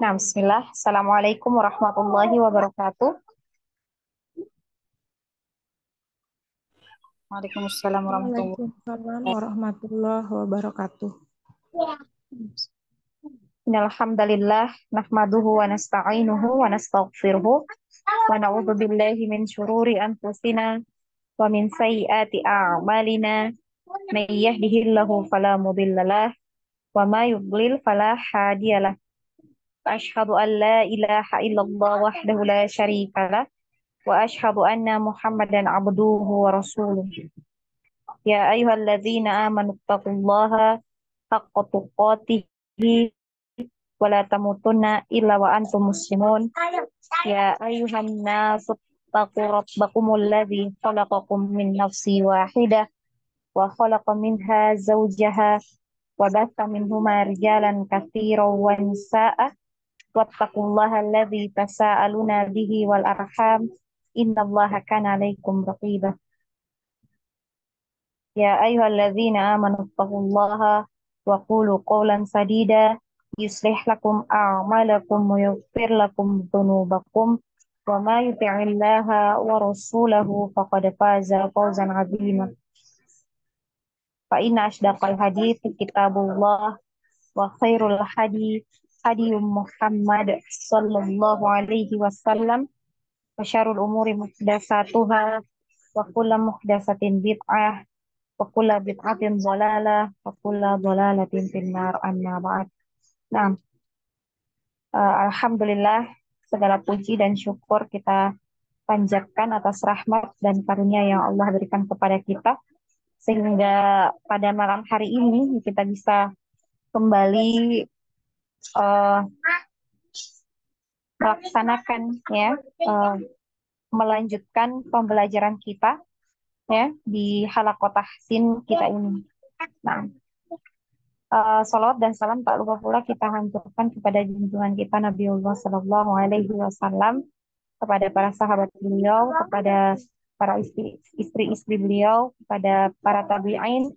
Nah, bismillah. Assalamualaikum warahmatullahi wabarakatuh. Waalaikumsalam warahmatullahi Waalaikumsalam wabarakatuh. warahmatullahi wabarakatuh. Innalhamdalillah nahmaduhu wa nasta'inuhu wa nastaghfiruhu wa na'udzu billahi min syururi anfusina wa min sayyiati a'malina. May yahdihillahu fala mudhillalah wa may yudlil fala hadiyalah. Asyhadu an la ilaha illallah wahdahu la syarikalah wa asyhadu anna Muhammadan abduhu wa rasuluh. Ya ayyuhalladzina amanu taqullaha haqqa tuqatih wa la tamutunna illa wa antum muslimun. Ya ayuhan nasu taqu rabbakumul ladzi khalaqakum min nafsin wahidah wa khalaqa minha zawjaha wa batha minhuma rijalan katsiran wa nisaa'a wattaqullaha alladzi tasaaluna bihi wal arham innallaha kana 'alaikum raqiba. Ya ayyuhalladzina amanu taqullaha wa qulu qawlan sadida yuslih lakum a'malakum wa yaghfir lakum dhunubakum wa ma yuti'illaha wa rasulahu faqad faza fawzan 'azima. Fa inna asdaqal hadithi kitabullah wa khairul hadi Muhammad sallallahu alaihi wasallam wa syarrul umuri muhdatsatuha wa kullu muhdatsatin bid'ah wa kullu bid'atin dhalalah wa kullu dhalalatin finnar amma ba'd. Nah, alhamdulillah segala puji dan syukur kita panjatkan atas rahmat dan karunia yang Allah berikan kepada kita sehingga pada malam hari ini kita bisa kembali eh, melaksanakan ya eh, melanjutkan pembelajaran kita ya di halaqah tahsin kita ini. Nah, salawat dan salam tak lupa pula kita hancurkan kepada junjungan kita Nabiullah Sallallahu Alaihi Wasallam, kepada para sahabat beliau, kepada para istri-istri beliau, kepada para tabi'in,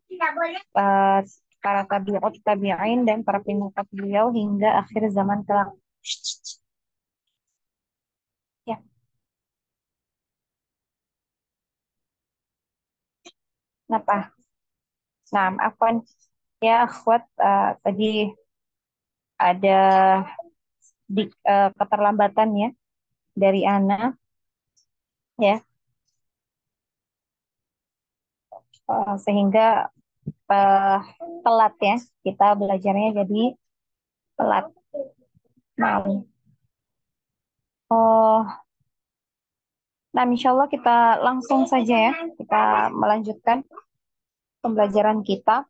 eh, para tabi'ut tabi'in dan para pengikut beliau hingga akhir zaman kelak. Ya, kenapa? Nah, apa ya akhwat, tadi ada keterlambatan ya dari Ana ya, sehingga eh, telat ya, kita belajarnya jadi telat. Nah, oh, nah, insya Allah kita langsung saja ya, kita melanjutkan pembelajaran kita.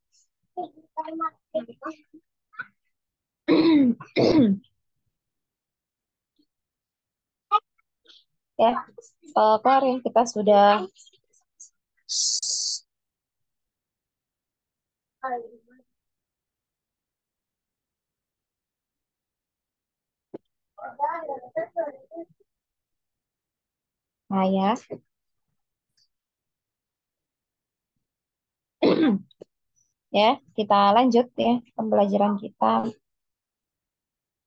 Ya, kemarin kita sudah nah ya, ya kita lanjut ya pembelajaran kita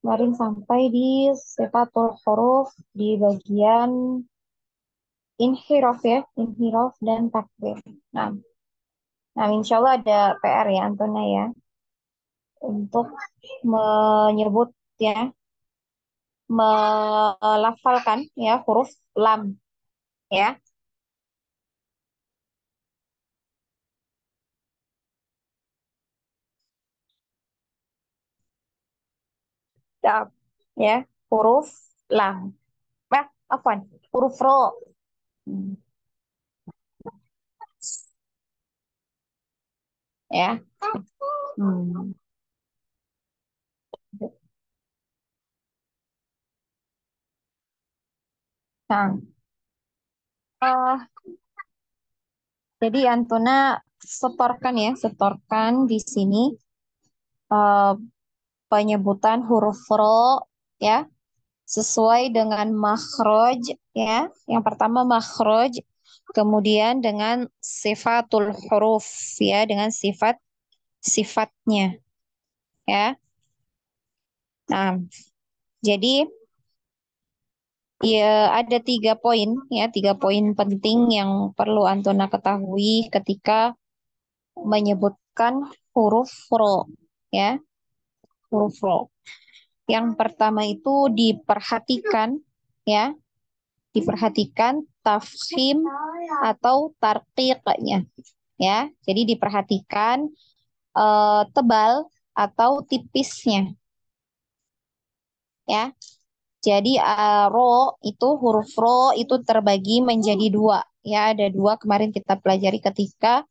kemarin sampai di sifatul huruf di bagian inhiraf ya, inhiraf dan takbir. Nah, nah insya Allah ada PR ya Antona ya untuk menyebut ya, melafalkan ya huruf lam ya. Dap, ya huruf lam. Afwan, huruf ro. Hmm, ya. Hmm. Nah, eh, jadi Antona setorkan ya, setorkan di sini eh, penyebutan huruf ro ya sesuai dengan makhraj ya. Yang pertama makhraj, kemudian dengan sifatul huruf ya, dengan sifatnya ya. Nah, Jadi ya ada 3 poin ya, 3 poin penting yang perlu Antuna ketahui ketika menyebutkan huruf ro ya, huruf ro. Yang pertama itu diperhatikan ya, diperhatikan tafkhim atau tarqiqnya ya. Jadi diperhatikan tebal atau tipisnya ya. Jadi huruf ro itu terbagi menjadi dua ya. Ada dua kemarin kita pelajari ketika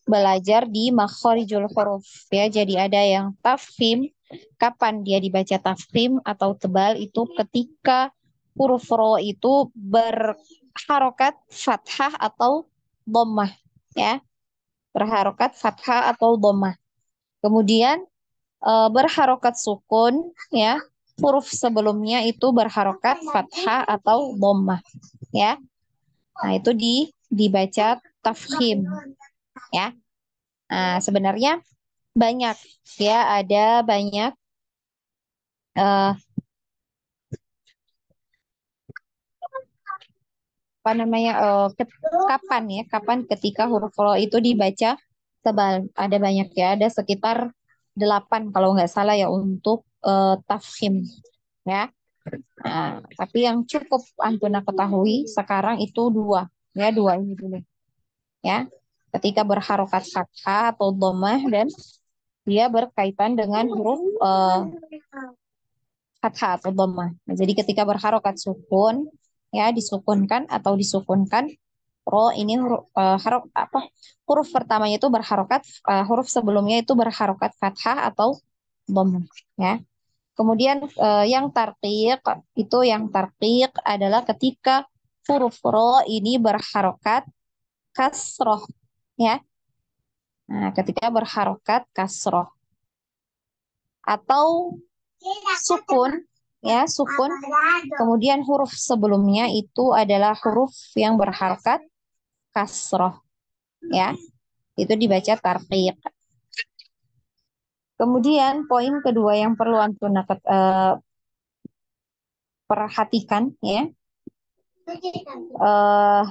belajar di makhorijul huruf ya. Jadi ada yang tafkhim, kapan dia dibaca tafkhim atau tebal itu ketika huruf ro itu berharokat fathah atau dhammah ya, berharokat fathah atau dhammah. Kemudian berharokat sukun ya, huruf sebelumnya itu berharokat fathah atau dhammah ya. Nah, itu dibaca tafkhim ya. Nah, sebenarnya banyak ya, ada banyak eh, apa namanya kapan ya, kapan ketika huruf ro itu dibaca tebal. Ada banyak ya, ada sekitar 8 kalau nggak salah ya untuk tafkhim ya. Nah, tapi yang cukup Antuna ketahui sekarang itu dua ya, dua ini dulu ya. Ketika berharokat fathah atau dhammah dan dia berkaitan dengan huruf fathah atau dhammah. Nah, jadi ketika berharokat sukun ya, disukunkan atau disukunkan ro ini huruf pertamanya itu berharokat, huruf sebelumnya itu berharokat fathah atau dhammah ya. Kemudian yang tarqiq itu, yang tarqiq adalah ketika huruf ro ini berharokat kasroh ya. Nah, ketika berharokat kasroh atau sukun ya, sukun. Kemudian huruf sebelumnya itu adalah huruf yang berharokat kasroh ya. Itu dibaca tarqiq. Kemudian poin kedua yang perlu Antuna perhatikan ya. Eh,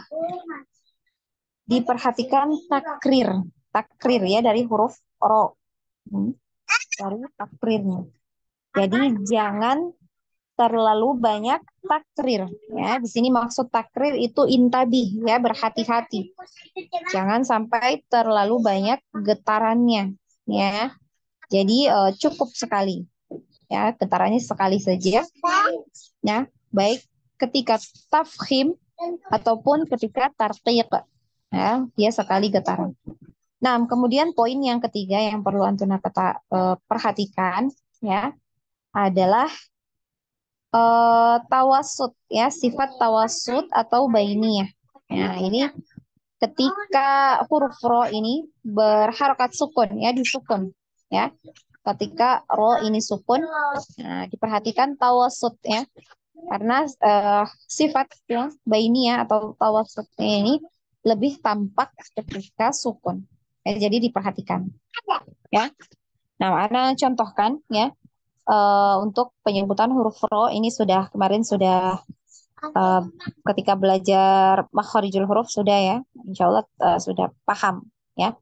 diperhatikan takrir, takrir ya dari huruf ro. Dari takrirnya. Jadi jangan terlalu banyak takrir ya. Di sini maksud takrir itu intabih ya, berhati-hati. Jangan sampai terlalu banyak getarannya ya. Jadi cukup sekali ya, getarannya sekali saja ya, baik ketika tafkhim ataupun ketika tarqiq ya, dia sekali getaran. Nah, kemudian poin yang ketiga yang perlu Antuna perhatikan ya adalah tawasud ya, sifat tawasud atau bainiyah. Nah, ini ketika huruf ro ini berharokat sukun ya, disukun ya. Ketika ro ini sukun, nah, diperhatikan tawasud ya. Karena sifat ya bainiyah atau tawasud ini lebih tampak ketika sukun. Ya, jadi diperhatikan ya. Nah, Ana contohkan ya, untuk penyebutan huruf ro ini sudah kemarin sudah uh, ketika belajar makharijul huruf sudah ya, insya Allah sudah paham ya.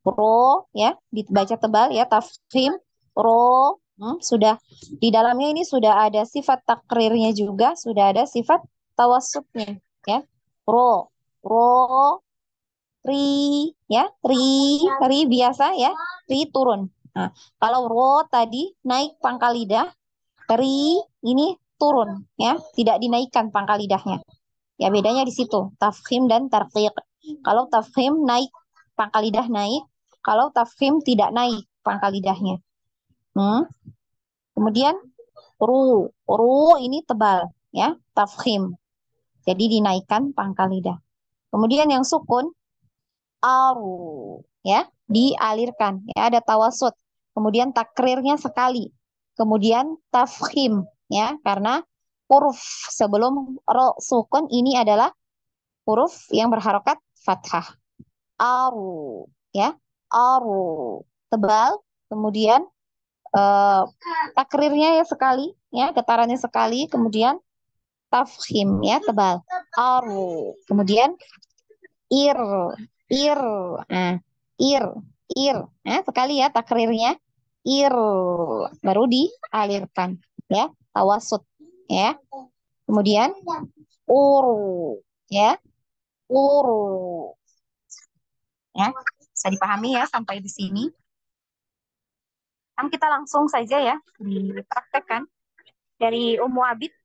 Ro ya dibaca tebal ya, tafkhim ro, sudah di dalamnya ini sudah ada sifat takrirnya juga, sudah ada sifat tawasudnya ya. Ro, ro, ri ya, ri biasa ya, ri turun. Nah, kalau ro tadi naik pangkal lidah, ri ini turun ya, tidak dinaikkan pangkal lidahnya. Ya bedanya di situ, tafkhim dan tarqiq. Kalau tafkhim naik, pangkal lidah naik. Kalau tafkhim tidak naik pangkal lidahnya. Hmm. Kemudian ru ini tebal ya, tafkhim. Jadi dinaikkan pangkal lidah. Kemudian yang sukun aru ya, dialirkan ya, ada tawasud. Kemudian takrirnya sekali. Kemudian tafkhim ya, karena huruf sebelum ro sukun ini adalah huruf yang berharokat fathah. Aru ya, aru tebal. Kemudian eh, takrirnya ya sekali ya, getarannya sekali. Kemudian tafkhim, ya, tebal. Aru. Kemudian ir, ir, nah, ir, ir, sekali ya takrirnya, ir, baru dialirkan, ya, tawasud, ya. Kemudian uru, ya, uru, ya, bisa dipahami ya sampai di sini. Kan kita langsung saja ya dipraktekkan dari Ummu Abid,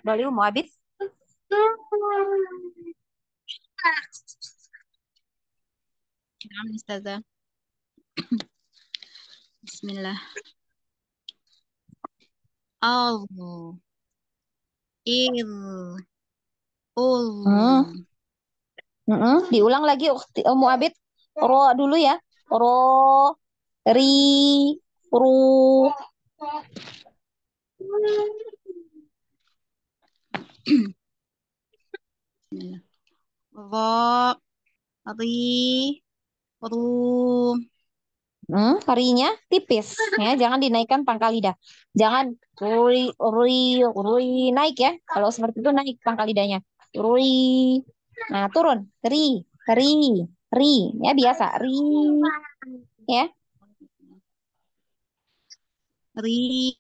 dari Ummu Abid. نعم أستاذة. بسم الله. الله إذ أول. Diulang lagi Ummu Abid. Ro dulu ya. Ro, ri, ru. Ra, ri, ru. Rinya tipis ya, jangan dinaikkan pangkal lidah. Jangan ri, ri, ri naik ya. Kalau seperti itu naik pangkal lidahnya. Ri. Nah, turun. Ri, ri, ri. Ya biasa. Ri. Ya. Ri.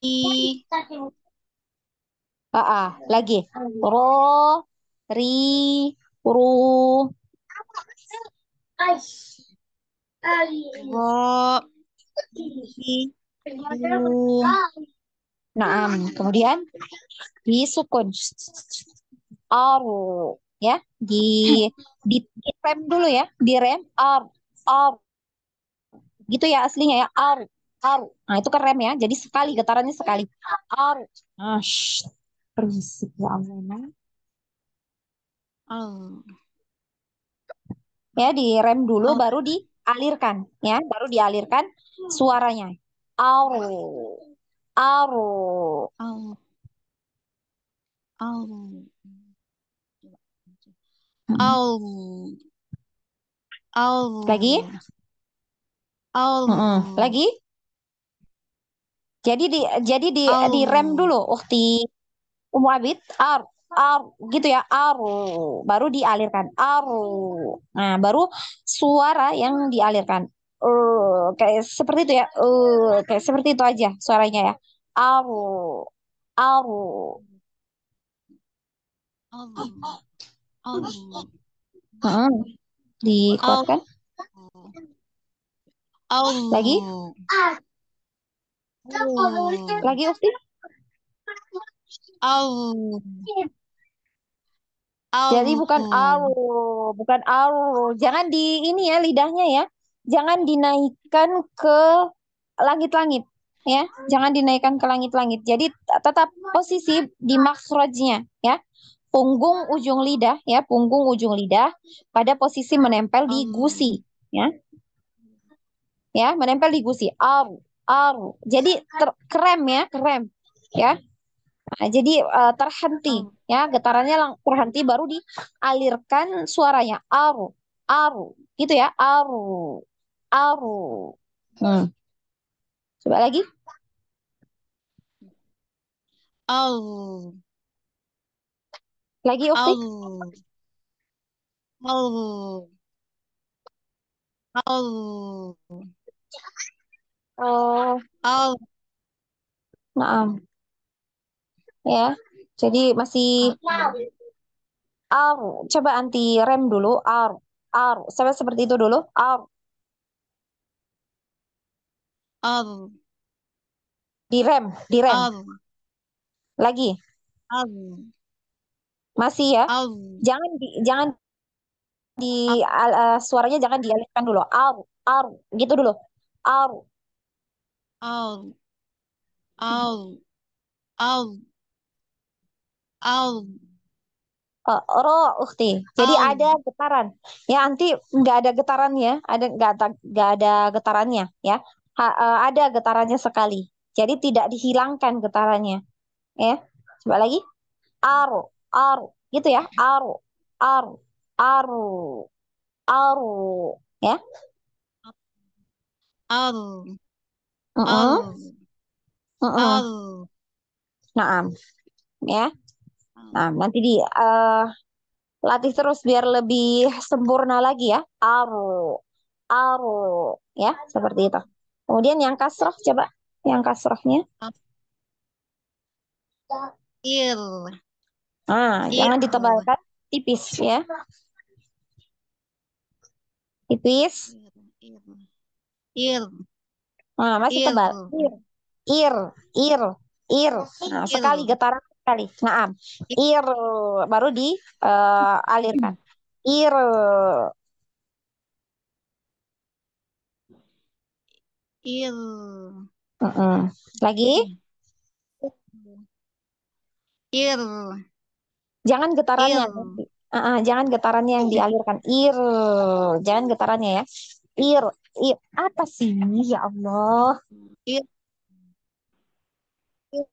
Lagi. Ro, ri, ru. Ra, ri, ru. Nah, kemudian disukun. Aru, ya, di rem dulu ya, di rem ar gitu ya aslinya ya, ar. Nah, itu kan rem ya, jadi sekali getarannya sekali. Ar. Ah, berisik ya Allah. Al. Ya, di rem dulu Al. baru dialirkan ya, baru dialirkan suaranya. Aru. Aru. Al. Al. Al. Lagi? Al. Al. Lagi? Jadi di rem Al. dulu, ukti Umu Abid, ar, gitu ya, aru, baru dialirkan, aru. Nah, baru suara yang dialirkan, kayak seperti itu ya, kayak seperti itu aja suaranya ya, aru, aru. Al. Al. Hmm, Al. dikuatkan, lagi, Al. Al. lagi ukti. Al. Jadi Al. bukan aru, bukan aru. Jangan di ini ya lidahnya ya. Jangan dinaikkan ke langit-langit ya. Jangan dinaikkan ke langit-langit. Jadi tetap posisi di makhrajnya ya. Punggung ujung lidah ya, punggung ujung lidah pada posisi menempel di gusi ya. Ya, menempel di gusi. Aru, aru. Jadi krem ya, krem ya. Nah, jadi terhenti ya, getarannya terhenti baru dialirkan suaranya, aru, aru, gitu ya, aru, aru. Coba lagi, Al. lagi ukti. Al. Al. Al. Oh, Al. nah, ya. Jadi masih aru. Coba anti rem dulu, aru, aru. Coba seperti itu dulu, aru. Al. Di rem. Al. Lagi, Al. masih ya. Al. Jangan suaranya jangan dialihkan dulu. Aru, aru, gitu dulu. Aru. Al. Al. Al. Al. Ro, ukti. Jadi Al. ada getaran. Ya, nanti nggak ada getarannya, nggak ada getarannya, ya. Ada getarannya sekali. Jadi tidak dihilangkan getarannya, ya. Coba lagi. Aru, aru, gitu ya. Aru, aru, aru, aru, ya. Al. Mm-mm, Al. mm-mm. Al. Naam, ya. Al. Nah, nanti di latih terus biar lebih sempurna lagi ya. Aru, aru, ya, seperti itu. Kemudian yang kasroh coba, yang kasrohnya. Al. Ir. Nah, Ir. jangan ditebalkan, tipis ya, tipis. Ir. Ir. Ir. Nah, masih Ir. tebal. Ir, ir, ir. Nah, sekali Ir. getaran sekali. Naam, Ir. ir, baru dialirkan. Ir. Ir. Mm-mm. Lagi, Ir. jangan getarannya Ir. nanti. Jangan getarannya yang dialirkan. Ir, jangan getarannya ya. Ir, ir. Apa sih? Ya Allah. Ir. Ir.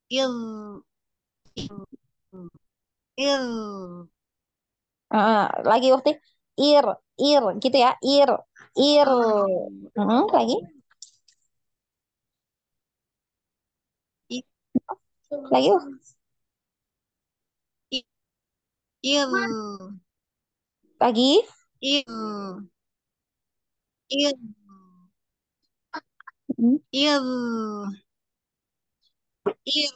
Ir. Ir. Lagi waktu ir, ir, gitu ya. Ir, ir. Al. Lagi, Ir. lagi. Ir. Lagi. Ir. Ir. Mm. Ir. Ir.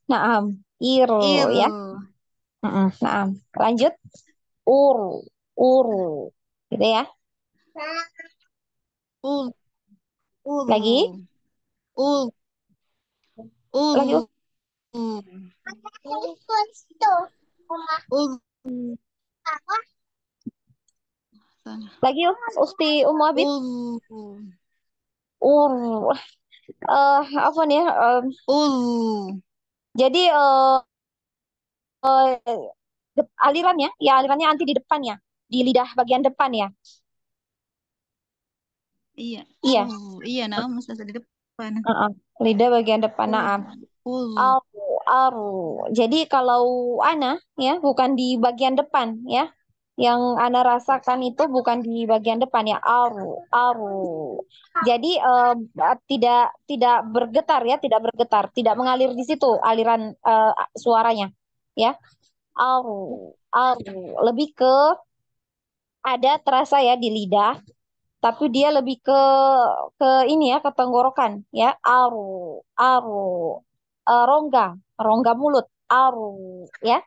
Naam, ir Ir. ya. Naam. Lanjut. Uru, uru. Gitu ya. Ul. Lagi, Ul. Ul. lagi. Ul. Ul. Lagi, Usti Umu Abid. Ul. Uru. Apa nih ya? Ul. Jadi alirannya, ya alirannya nanti di depan ya. Di lidah bagian depan ya. Iya. Iya. Iya, nah, mesti di depan. Heeh. Lidah bagian depan. Ul. Naam. Ul. Aru, aru. Jadi kalau Ana ya bukan di bagian depan ya. Yang Ana rasakan itu bukan di bagian depan ya. Aru, aru. Jadi tidak tidak bergetar ya, tidak bergetar, tidak mengalir di situ aliran suaranya ya. Aru, aru. Lebih ke ada terasa ya di lidah, tapi dia lebih ke ini ya, ke tenggorokan ya. Aru, aru. Rongga, rongga mulut, aru ya,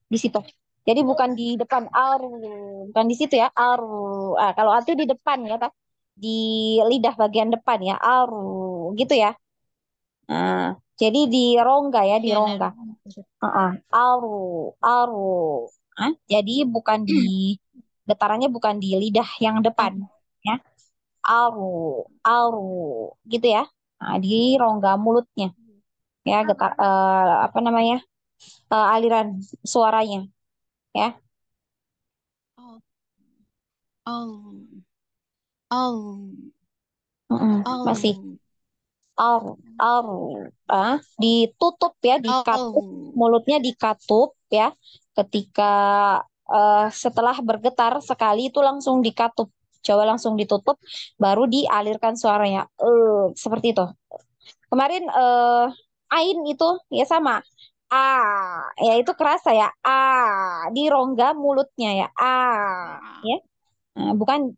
di situ. Jadi bukan di depan aru, bukan di situ ya, aru. Kalau arti di depan ya, tak? Di lidah bagian depan ya, aru, gitu ya. Nah, jadi di rongga ya, di Iya, nah. rongga. Aru, aru. Jadi bukan di getarannya bukan di lidah yang depan ya. Aru, aru, gitu ya. Nah, di rongga mulutnya ya, getar apa namanya, aliran suaranya ya. Al. Al. Al. Masih Al. aru, aru. Ditutup ya, dikatup, Al. mulutnya dikatup ya. Ketika setelah bergetar sekali itu langsung dikatup. Coba langsung ditutup, baru dialirkan suaranya. Seperti itu. Kemarin Ain itu ya sama. Ya itu kerasa ya. Di rongga mulutnya ya. Ah. Ya. Bukan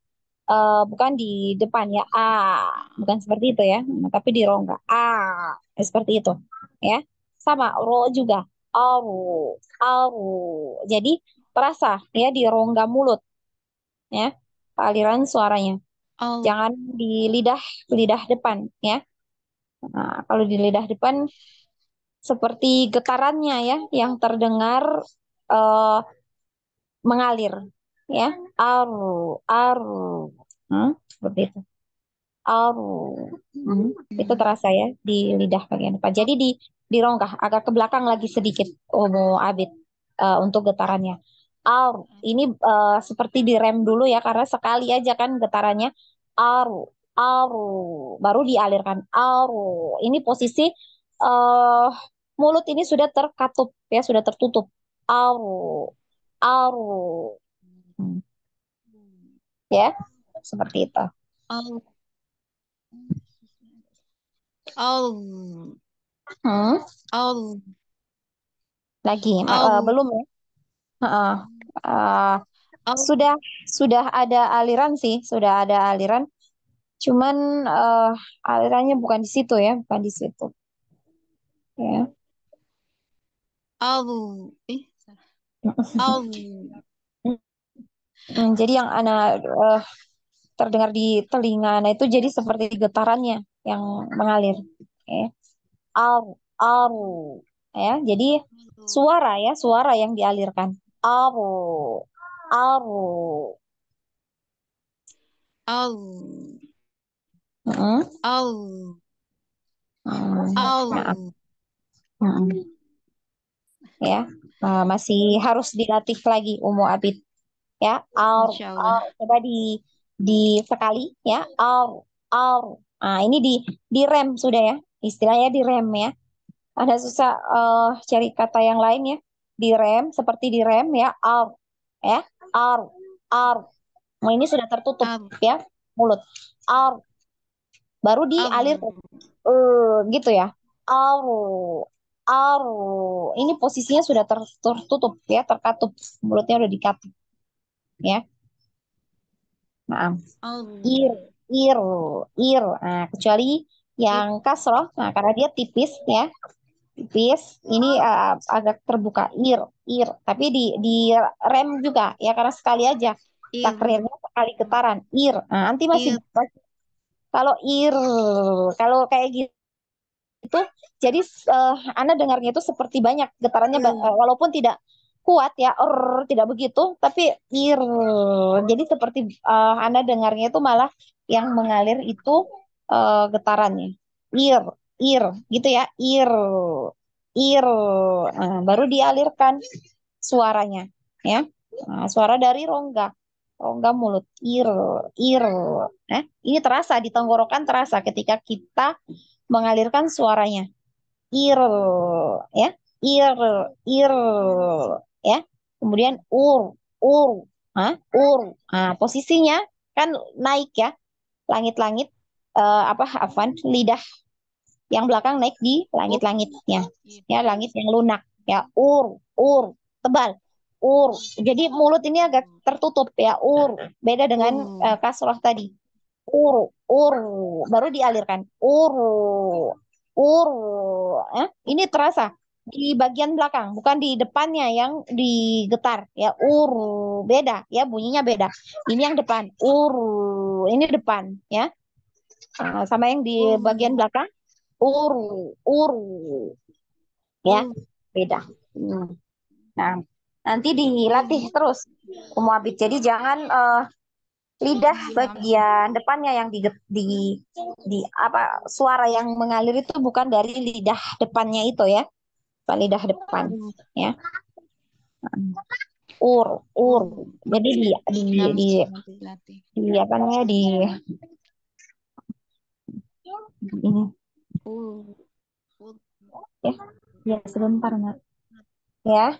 bukan di depan ya. Bukan seperti itu ya. Tapi di rongga. Seperti itu. Ya. Sama ro juga. Aru, aru. Jadi terasa ya di rongga mulut ya. Aliran suaranya. Al. Jangan di lidah lidah depan ya. Kalau di lidah depan seperti getarannya ya yang terdengar eh, mengalir ya, aru, aru. Seperti itu, aru. Hmm, itu terasa ya di lidah bagian depan. Jadi di rongga agak ke belakang lagi sedikit, Omo Abid, untuk getarannya. Aru ini seperti direm dulu ya karena sekali aja kan getarannya. Aru, aru, baru dialirkan. Aru ini posisi eh mulut ini sudah terkatup ya, sudah tertutup. Aru, aru. Hmm, ya, seperti itu. Al. Al. Hmm, Al. lagi Al. belum ya? Heeh. Eh, Al. sudah sudah ada aliran sih, sudah ada aliran. Cuman alirannya bukan di situ ya, bukan di situ. Ya. Al. Salah. Al. Jadi yang anak terdengar di telinga Ana itu jadi seperti getarannya yang mengalir. Ya. Au, au. Ya, jadi suara ya, suara yang dialirkan. Au, au. Al. Mm-mm. Al. Maaf. Al. Mm-mm. Ya, masih harus dilatih lagi Umu Abid. Ya, au, Insya au. Allah. Coba di sekali ya, au, au. Nah, ini di rem sudah ya, istilahnya di rem ya. Ada susah cari kata yang lain ya. Direm, seperti direm ya, ar, ya, ar, ar. Nah, ini sudah tertutup Al. ya, mulut. Ar, baru Al. dialirkan. Gitu ya. Ar, ar. Ini posisinya sudah tertutup ya, terkatup. Mulutnya udah dikatup ya. Nah, ir, Al. ir, ir. Nah, kecuali I- yang kasroh, nah karena dia tipis ya, tipis ini agak terbuka ir tapi di rem juga ya karena sekali aja Ir. takrirnya sekali getaran nah, nanti masih Ir. kalau kalau kayak gitu jadi Anda dengarnya itu seperti banyak getarannya Ir. walaupun tidak kuat ya tidak begitu tapi ir jadi seperti Anda dengarnya itu malah yang mengalir itu getarannya ir ir gitu ya ir. Nah, baru dialirkan suaranya ya. Nah, suara dari rongga rongga mulut ir. Nah, ini terasa di tenggorokan terasa ketika kita mengalirkan suaranya ir ya ir ir ya kemudian ur ur. Nah, posisinya kan naik ya langit-langit apa afan lidah yang belakang naik di Oh. langit-langitnya Ir. ya langit yang lunak ya ur tebal ur jadi mulut ini agak tertutup ya beda dengan Ur. kasroh tadi ur baru dialirkan ini terasa di bagian belakang bukan di depannya yang digetar ya beda ya bunyinya beda ini yang depan ini depan ya. Sama yang di bagian Ur. belakang uru ya Ur. beda. Nah nanti dilatih Ur. terus Muabid jadi jangan lidah Ya, nggak Mas. bagian depannya yang di apa suara yang mengalir itu bukan dari lidah depannya itu ya bukan lidah depan Ur. ya ur Ur. jadi Nggak Mas, nanti dilatih. di apa namanya ini Ur. Ur. ya ya sebentar nak ya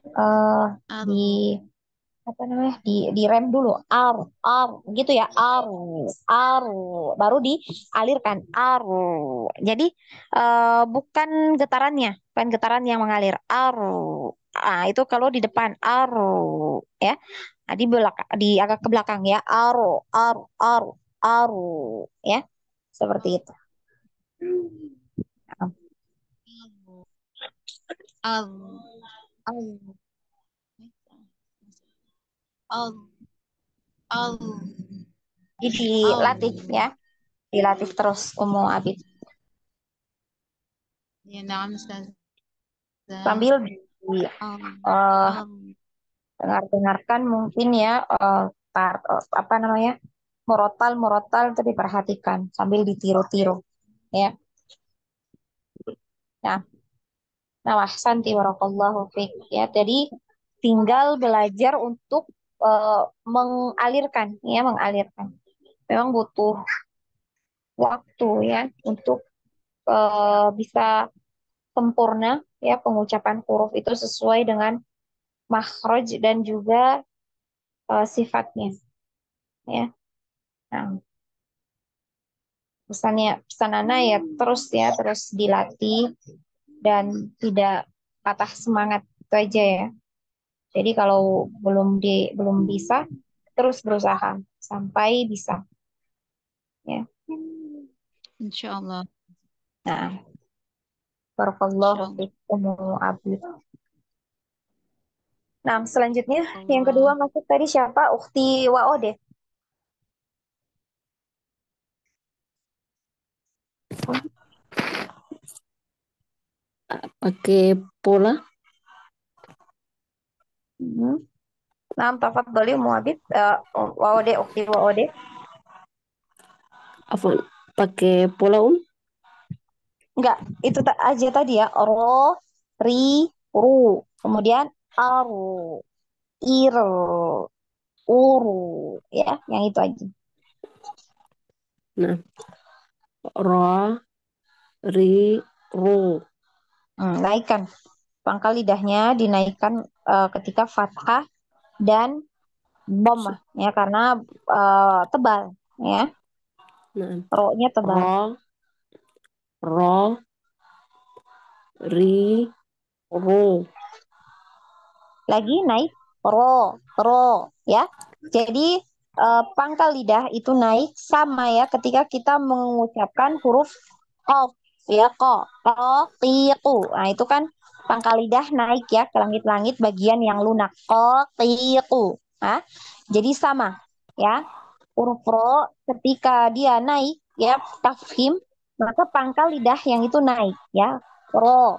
di Al. apa namanya di rem dulu ar gitu ya aru baru dialirkan aru jadi bukan getarannya bukan getaran yang mengalir aru itu kalau di depan aru ya nah, di belakang di agak ke belakang ya aru ya seperti itu. Al. Al. Al. Al. Jadi Al. dilatih ya dilatih terus umum Abid Ya, na'am Ustazah. sambil Al. eh, Al. dengarkan mungkin ya apa namanya murotal murotal itu diperhatikan sambil ditiru-tiru ya. Nah, nah santi warakallahu fiik ya. Jadi tinggal belajar untuk mengalirkan ya mengalirkan. Memang butuh waktu ya untuk bisa sempurna ya pengucapan huruf itu sesuai dengan makhraj dan juga sifatnya ya. Nah, pesanana ya terus dilatih dan tidak patah semangat itu aja ya. Jadi kalau belum bisa terus berusaha sampai bisa ya. Insya Allah. Nah, Insya barakallahu Allah. fiikum Abid. Nah, selanjutnya yang kedua Allah. masuk tadi siapa? Ukti Waode. Pakai pola Hmm. Nah, tafadholi Muabid. Waode, Ukti Waode. apa? Pakai pola Enggak, itu tak aja tadi ya. Ro, ri, ru. Kemudian aru, ir, uru. Ya, yang itu aja. Nah, ra, ri, ru. Naikkan. Pangkal lidahnya dinaikkan ketika fathah dan dhammah ya karena tebal ya. Nah, Ro-nya tebal. ra, ra, ri, ru. Lagi naik ro ya. Jadi pangkal lidah itu naik sama ya ketika kita mengucapkan huruf qaf ya tiku. Nah, itu kan pangkal lidah naik ya ke langit-langit bagian yang lunak tiku. Nah, jadi sama ya. Huruf ro ketika dia naik ya tafhim maka pangkal lidah yang itu naik ya. Ro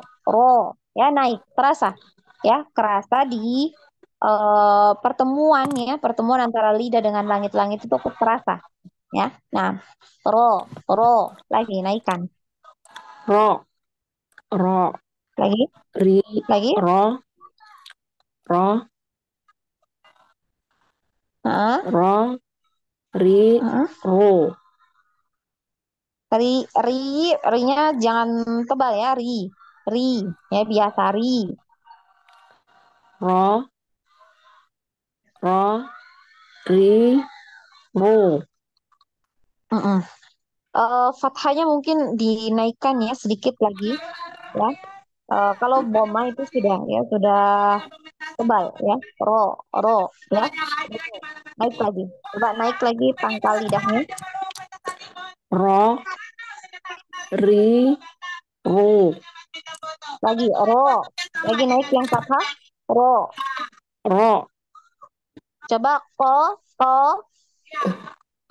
ya naik terasa ya kerasa di pertemuan antara lidah dengan langit-langit itu terasa ya. Nah, ro lagi naikkan Ro, ro, lagi ri, lagi. ro, ro, Heeh, ro, ri, heeh. ru. Ri ri ri-nya jangan tebal ya ri ya biasa ri. Ro, ro, ri, ru. Heeh. Fathahnya mungkin dinaikkan ya sedikit lagi ya. Kalau boma itu sudah tebal ya. Ro ya. Ro. Naik lagi. Coba naik lagi pangkal lidahnya. Ro, ri, ru. Lagi ro. Lagi naik yang fathah. Ro. Ro, Coba ko.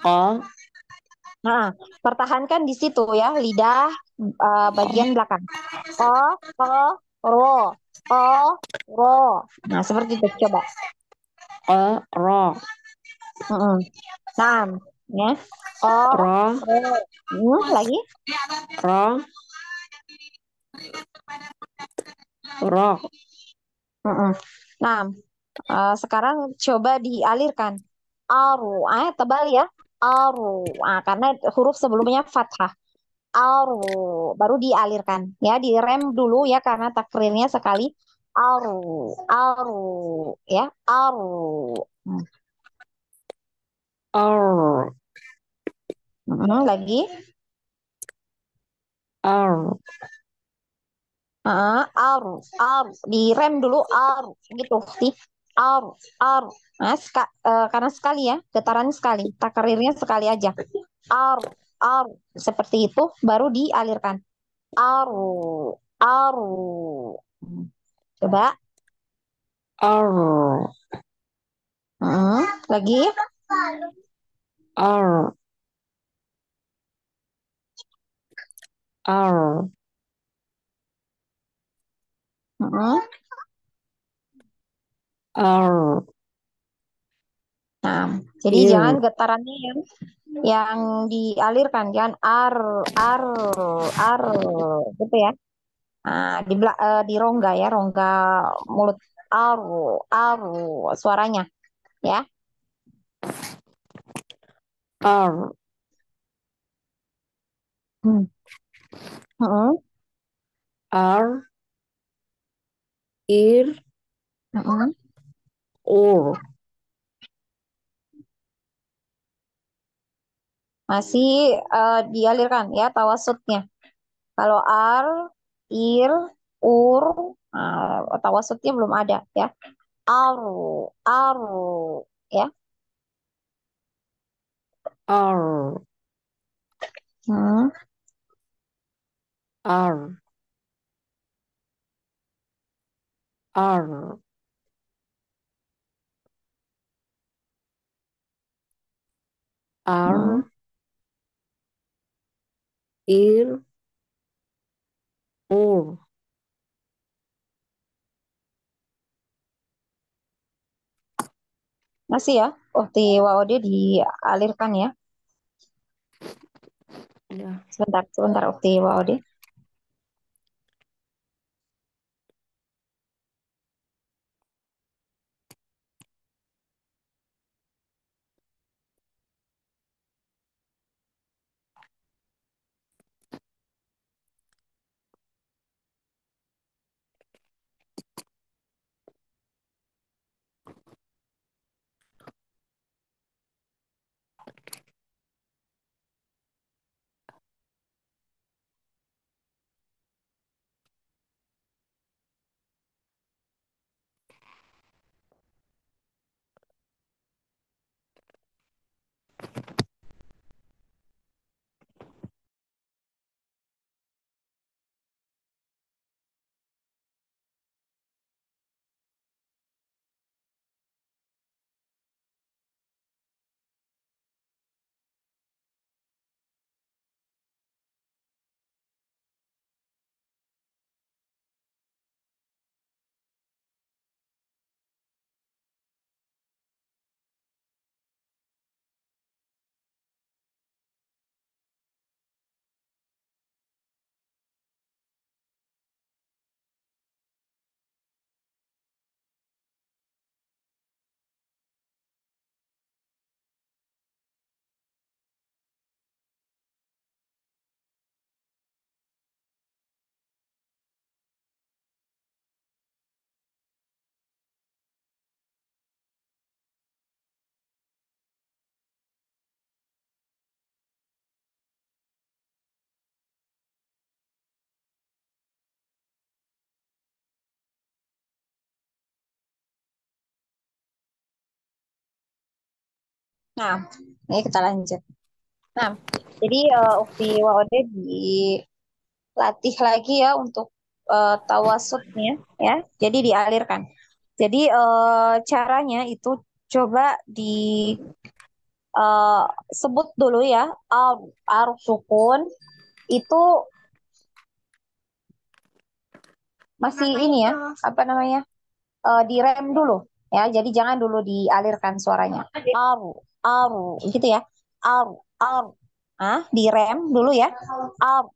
o, Nah, pertahankan di situ ya lidah bagian belakang. Ko, ko, ro. Ko, ro. Nah, seperti itu coba. o, ro. Mm-mm. Nah, ya. Ko, Ro, ro. Lagi. ro, ro. Mm-mm. Nah, sekarang coba dialirkan. Aru, tebal ya. Aru, karena huruf sebelumnya fathah. Aru, baru dialirkan. Ya, direm dulu ya karena takrirnya sekali. Aru, aru, ya, aru. Hmm. Ar, Lagi. ar. Aru, aru, direm dulu aru, gitu, sih. Aru, aru. Nah, karena sekali ya, getarannya sekali, takrirnya sekali aja. Aru, aru, seperti itu, baru dialirkan. Aru, aru. Hmm. Coba, Ar, lagi. ar, ar. Mm-mm. Ar, Nah, jadi jangan ir, getarannya yang dialirkan, jangan ar, ar, gitu ya. Nah, di rongga ya, rongga mulut aru, aru suaranya ya. ar, Hmm. Mm-mm. ar, ir, Mm-mm. ur. Masih dialirkan ya tawasutnya. Kalau ar, ir, ur, tawasutnya belum ada ya. Aru, aru, ya. R, Hmm, R, R, hmm. R, ir, ur, Masih ya. Ukti waode dialirkan ya. ya. Sebentar, sebentar ukti waode. Nah, ini kita lanjut. Nah, jadi ukti waode dilatih lagi ya untuk tawasutnya ya. Jadi dialirkan. Jadi caranya itu coba di eh, sebut dulu ya. Aruf sukun itu masih ini ya, apa namanya? Direm dulu ya. Jadi jangan dulu dialirkan suaranya. Aru, aru, gitu ya. Aru, aru. Direm dulu ya. Aru.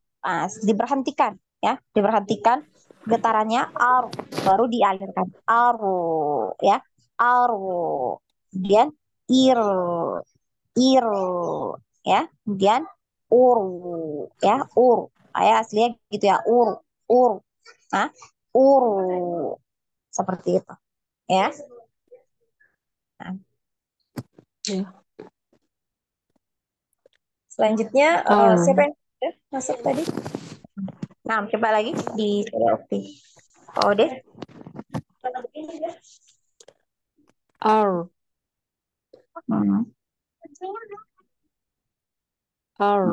Diberhentikan ya, diberhentikan getarannya aru, baru dialirkan. Aru ya. Aru. Kemudian ir, ir ya. Kemudian uru ya, uru. Kayak aslinya gitu ya, uru, uru. Nah, uru seperti itu ya. Nah, Ya. selanjutnya siapa R, yang sudah masuk tadi? Nah, coba lagi di Okti. Oh deh. R, Hmm. Hmm. R,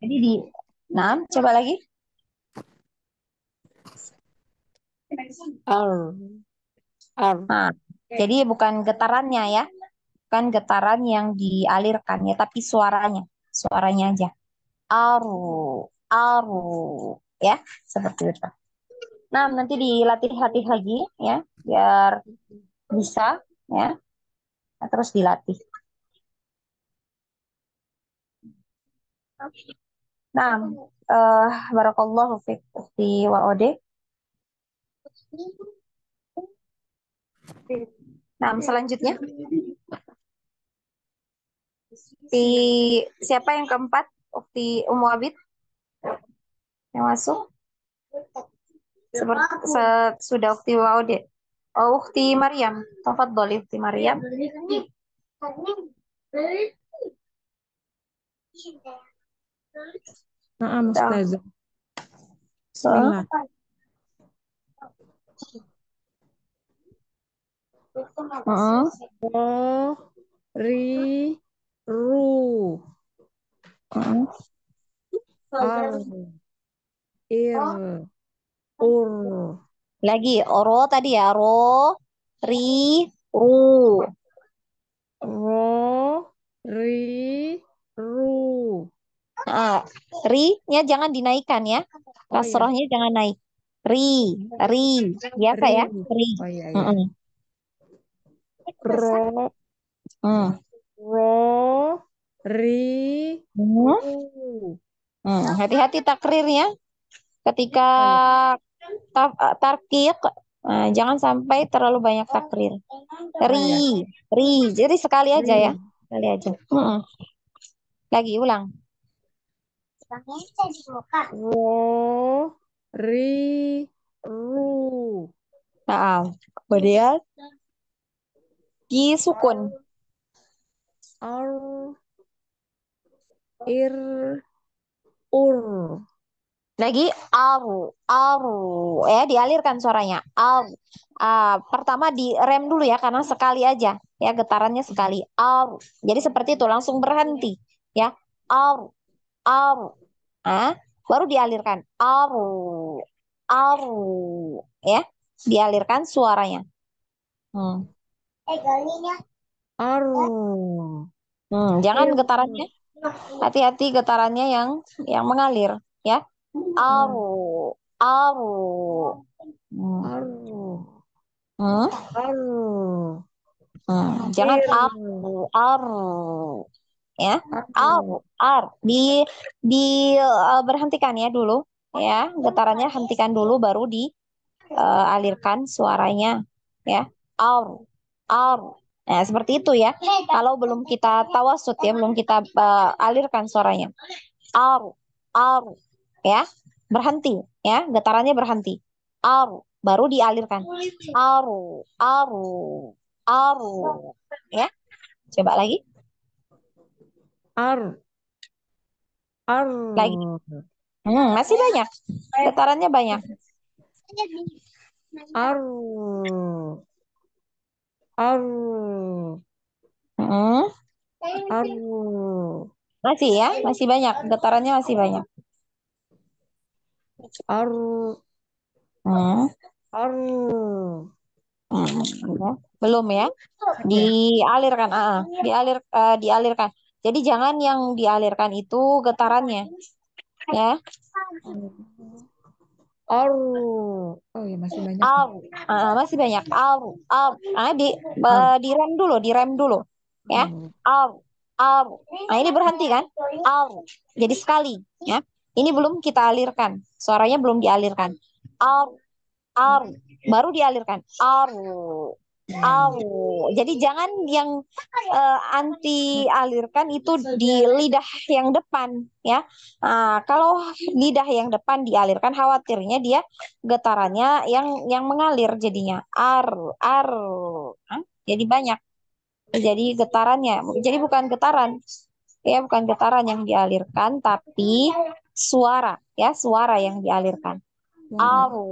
Jadi nah, coba lagi. R, R, Nah, jadi bukan getarannya ya, bukan getaran yang dialirkan ya, tapi suaranya, suaranya aja. Aru, aru, ya, seperti itu. Nah, nanti dilatih-latih lagi ya, biar bisa ya. Nah, terus dilatih. Nah, barakallahu fiik fi wa ode. Nah, selanjutnya di siapa yang keempat? Ukti Umu Abid yang masuk seperti sudah Ukti Waude. Oh, Ukti Maryam. Tafadholi Ukti Maryam. Naam, Dah. Ustazah. Hah? Bismillah. Heeh. Ro, ri, ru, Heeh. ar, ir, ur, Lagi ro tadi ya, ro, ri, ru. ro, ri, ru. Ah, ri-nya jangan dinaikkan ya. Oh iya, Kasrohnya jangan naik. Ri, ri. Biasa ri. ya, ri. Oh iya, iya. Mm-mm. Ro, Hmm. ro, ri, Hmm. ru. Hati-hati takrirnya ketika Oh iya, tarkik, jangan sampai terlalu banyak takrir. oh Ri, iya. ri. Jadi sekali aja ya, Ri, sekali aja. Lagi ulang. ro, ri, ru. Nah, kemudian disukun. Ar, ir, ur. Lagi aru, aru. Dialirkan suaranya. Aru. Pertama direm dulu ya karena sekali aja ya getarannya sekali. Aru. Jadi seperti itu langsung berhenti ya. Aru, aru. Baru dialirkan. Aru, aru. Ya, dialirkan suaranya. Hmm. Ar, Jangan ir. getarannya. Hati-hati getarannya yang mengalir ya. Hmm. Aru, aru. Hmm. Ar, Hmm. ar, Jangan ir, aru, ya. ar. Di berhentikan ya dulu, ya. Getarannya hentikan dulu, baru dialirkan suaranya, ya. Aru, aru. Nah, seperti itu ya. Kalau belum kita tawasud ya, belum kita alirkan suaranya. Aru, aru, ya. Berhenti, ya. Getarannya berhenti. Aru, baru dialirkan. Aru, aru, aru, ya. Coba lagi, Ar, lagi. ar, Masih banyak. Getarannya banyak. ar, ar, Hmm, ar, Masih ya, masih banyak. Getarannya masih banyak. ar, Hmm, ar. ya. Belum ya. Ya. Dialirkan, dialirkan. Jadi jangan yang dialirkan itu getarannya, ya. Ar. Oh ya masih banyak nih. Au, masih banyak. Au, au. Ar. Direm dulu, direm dulu, ya. Hmm. Au, au. Nah, ini berhenti kan? Au. Jadi sekali, ya. Ini belum kita alirkan. Suaranya belum dialirkan. Au, au. Baru dialirkan. Au. Hmm. Au. Jadi jangan yang anti alirkan itu di lidah yang depan, ya. Kalau lidah yang depan dialirkan, khawatirnya dia getarannya yang mengalir jadinya. Ar. Jadi banyak. Jadi getarannya. Jadi bukan getaran. Ya, bukan getaran yang dialirkan, tapi suara, ya, suara yang dialirkan. Suara ya. Aru,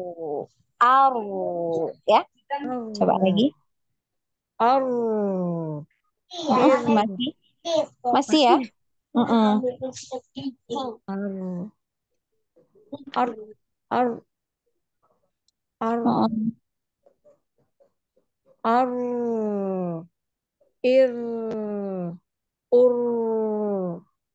aru, ya. Coba Ar. lagi. Ar. Ir. Masih, masih ya. Masih. Mm-mm. Ar. Ar. Ar. Ar. Mm-mm. Ar. Ir. Ur.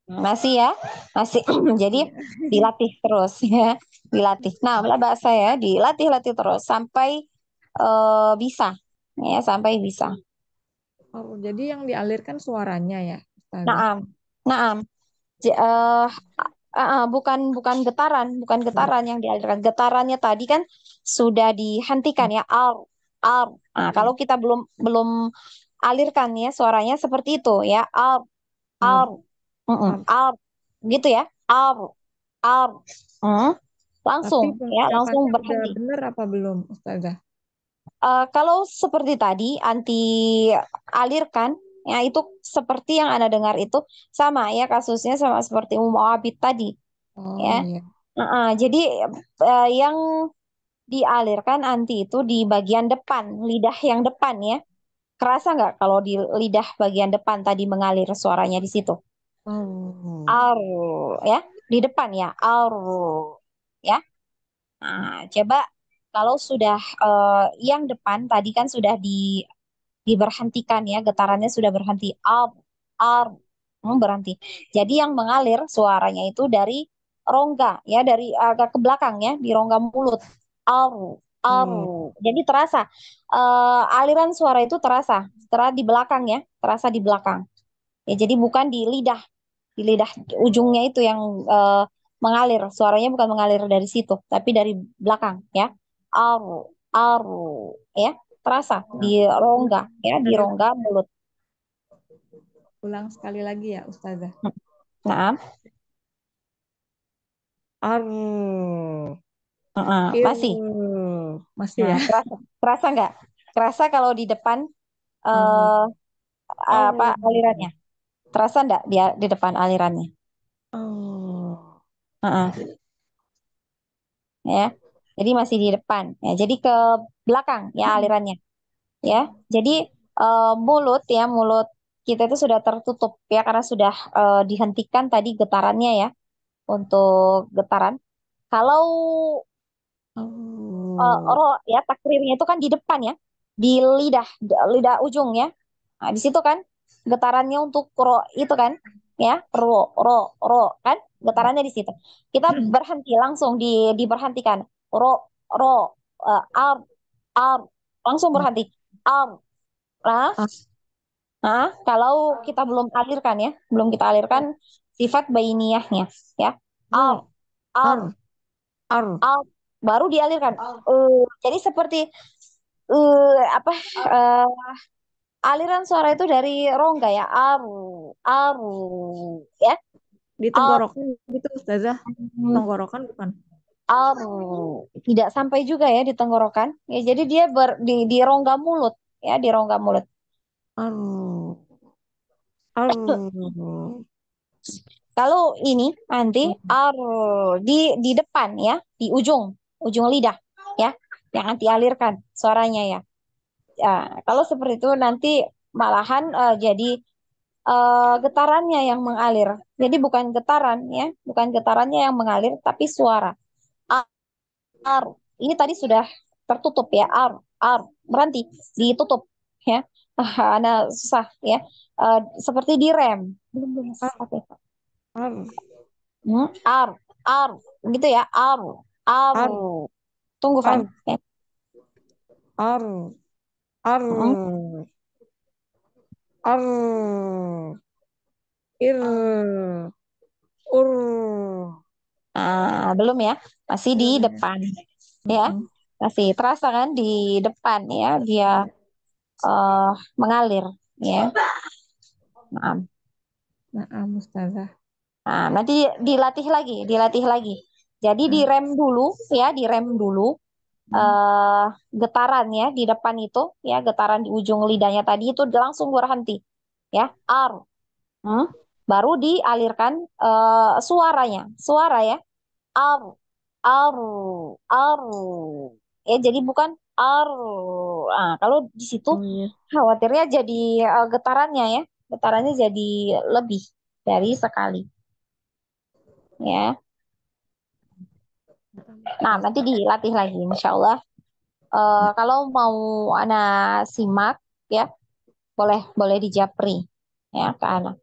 Masih ya, masih. Jadi Iya. dilatih terus ya, dilatih. Nah, bahasa ya, dilatih-latih terus sampai bisa, ya, sampai bisa. Oh, jadi yang dialirkan suaranya ya, Ustazah. Naam, naam. Bukan bukan getaran, bukan getaran yang dialirkan. Getarannya tadi kan sudah dihentikan ya, ar. Nah, kalau kita belum belum alirkan ya suaranya seperti itu ya, ar, Ar. Ar. ar, gitu ya, ar. Hmm. Langsung Tapi ya, langsung pengucapannya udah berhenti. benar apa belum, Ustazah? Kalau seperti tadi anti alirkan Ya, itu seperti yang Anda dengar itu sama ya kasusnya sama seperti Ummu Abid tadi Oh ya. iya. Jadi yang dialirkan anti itu di bagian depan, lidah yang depan ya. Kerasa nggak kalau di lidah bagian depan tadi mengalir suaranya di situ? Oh. Ar, ya, di depan ya, ar, ya. Nah, coba kalau sudah yang depan tadi kan sudah diberhentikan ya, getarannya sudah berhenti, ar, berhenti. Jadi yang mengalir suaranya itu dari rongga ya, dari agak ke belakang ya, di rongga mulut, ar, ar. Oh. Jadi terasa aliran suara itu terasa di belakang ya, terasa di belakang. Ya, jadi bukan di lidah ujungnya itu yang eh, mengalir. Suaranya bukan mengalir dari situ, tapi dari belakang ya. Aru, aru, ya, terasa di rongga ya, di Ustazah, rongga mulut. ulang sekali lagi ya, Ustazah. Nah, Ar. Ir. masih. Masih Nah, ya? terasa nggak? Terasa kalau di depan Oh. eh, apa Oh. alirannya? Terasa nggak dia di depan alirannya? Oh. Heeh, ya. Jadi masih di depan ya. Jadi ke belakang ya alirannya. Ya. Jadi mulut ya, mulut kita itu sudah tertutup ya karena sudah dihentikan tadi getarannya ya untuk getaran. Kalau Oh. ro ya takrirnya itu kan di depan ya, di lidah lidah ujung ya. Nah, di situ kan getarannya untuk ro itu kan ya, ro kan getarannya di situ. Kita berhenti langsung diberhentikan. Ro ro ar ar langsung berhenti. Ar. Nah, Ar. kalau kita belum alirkan ya, belum kita alirkan sifat bainiyahnya ya. Ar, Ar. ar, Ar. Ar. ar, baru dialirkan. Jadi seperti apa aliran suara itu dari rongga ya. Aru, aru, ya. Di Ar, tenggorokan gitu, Ustazah. Tenggorokan bukan? aru. Tidak sampai juga ya di tenggorokan. Ya, jadi dia di rongga mulut ya, di rongga mulut. Ar. Ar. Kalau ini nanti di depan ya, di ujung lidah ya, yang nanti alirkan suaranya ya. Ya, kalau seperti itu nanti malahan jadi getarannya yang mengalir. Jadi bukan getaran ya, bukan getarannya yang mengalir, tapi suara. Ar, ini tadi sudah tertutup ya, berhenti, ditutup ya. Ana susah ya. Seperti direm. Belum belum. Ar. Oke. Ar. Ar, ar, gitu ya, ar. Ar. Tunggu, Van. Ar. Ya. Ar. Ar. Mm. Ar. Ir. Ur. Belum ya, masih di Belum ya? depan ya, Mm-mm. masih terasa kan di depan ya, dia eh, mengalir ya. Nah, Nah, Ustazah. nanti dilatih lagi. Jadi Ah, direm dulu ya, direm dulu mm. eh getaran ya di depan itu ya, getaran di ujung lidahnya tadi itu langsung berhenti ya. Ar. Hmm. Baru dialirkan suara ya. Aru, aru, aru. Ya, jadi bukan aru. Kalau di situ Oh iya. khawatirnya jadi getarannya ya, getarannya jadi lebih dari sekali ya. Nah, nanti dilatih lagi, insya Allah. Nah, Kalau mau anak simak ya, boleh boleh dijapri ya ke anak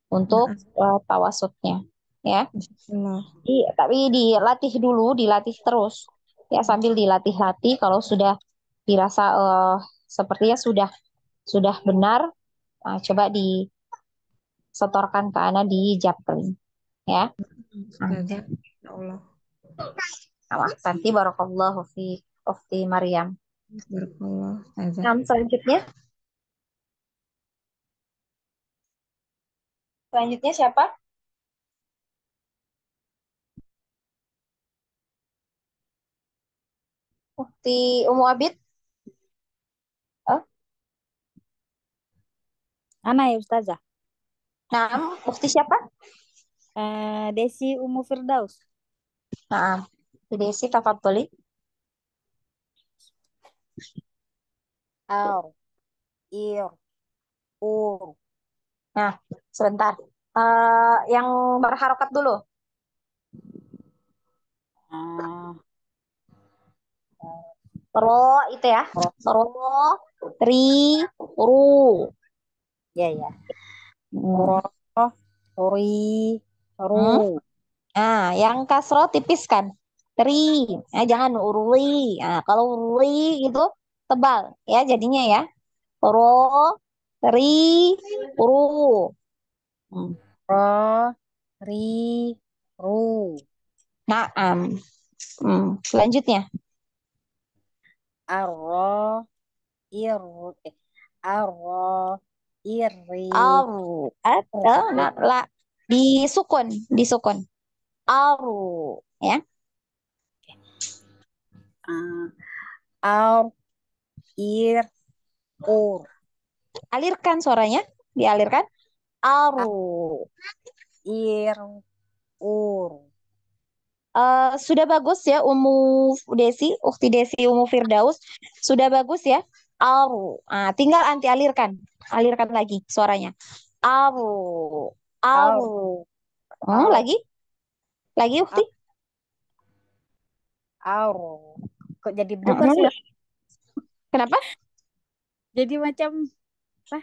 untuk nah, tawasudnya ya. Insya Tapi dilatih terus ya, sambil dilatih-latih kalau sudah dirasa sepertinya sudah benar, coba disetorkan ke anak di Japri ya. Nah, Ustazah. Ya Allah. nanti barakallahu fi Ufti Maryam. Barakallah, Ustazah. Nah, selanjutnya siapa? Ufti Umu Abid. Oh, Ana ya Ustazah. Nah, ukti siapa? Desi Umu Firdaus. Nah, Desi tafadholi. Ar, ir, ur. Nah, sebentar. Yang berharokat dulu. Ah, Ro itu ya. Ro, ri, ru. ya ya. Hmm. Ro, ri, ru. Hmm. Nah, yang kasro tipis kan? Tri. Jangan urui. Nah, kalau urui itu tebal ya jadinya ya. Ro, ri, ru. Hmm. Ro, ri, ru. Naam. Selanjutnya. Arro, iru. Arro, iri. Aru. Atau nah, disukun, disukun. Aru. Ya. Ah, ar, ir, ur. Alirkan suaranya. Dialirkan. Ar, Aru. ir, ur. Sudah bagus ya Desi, Ukti Desi Umu Firdaus. Sudah bagus ya. Aru. Tinggal anti alirkan. Alirkan lagi suaranya. Aru. Ar, Aru. ar, Lagi? Lagi Ukti? ar, ar. Kok jadi berdebar sih? Kenapa? Jadi macam apa?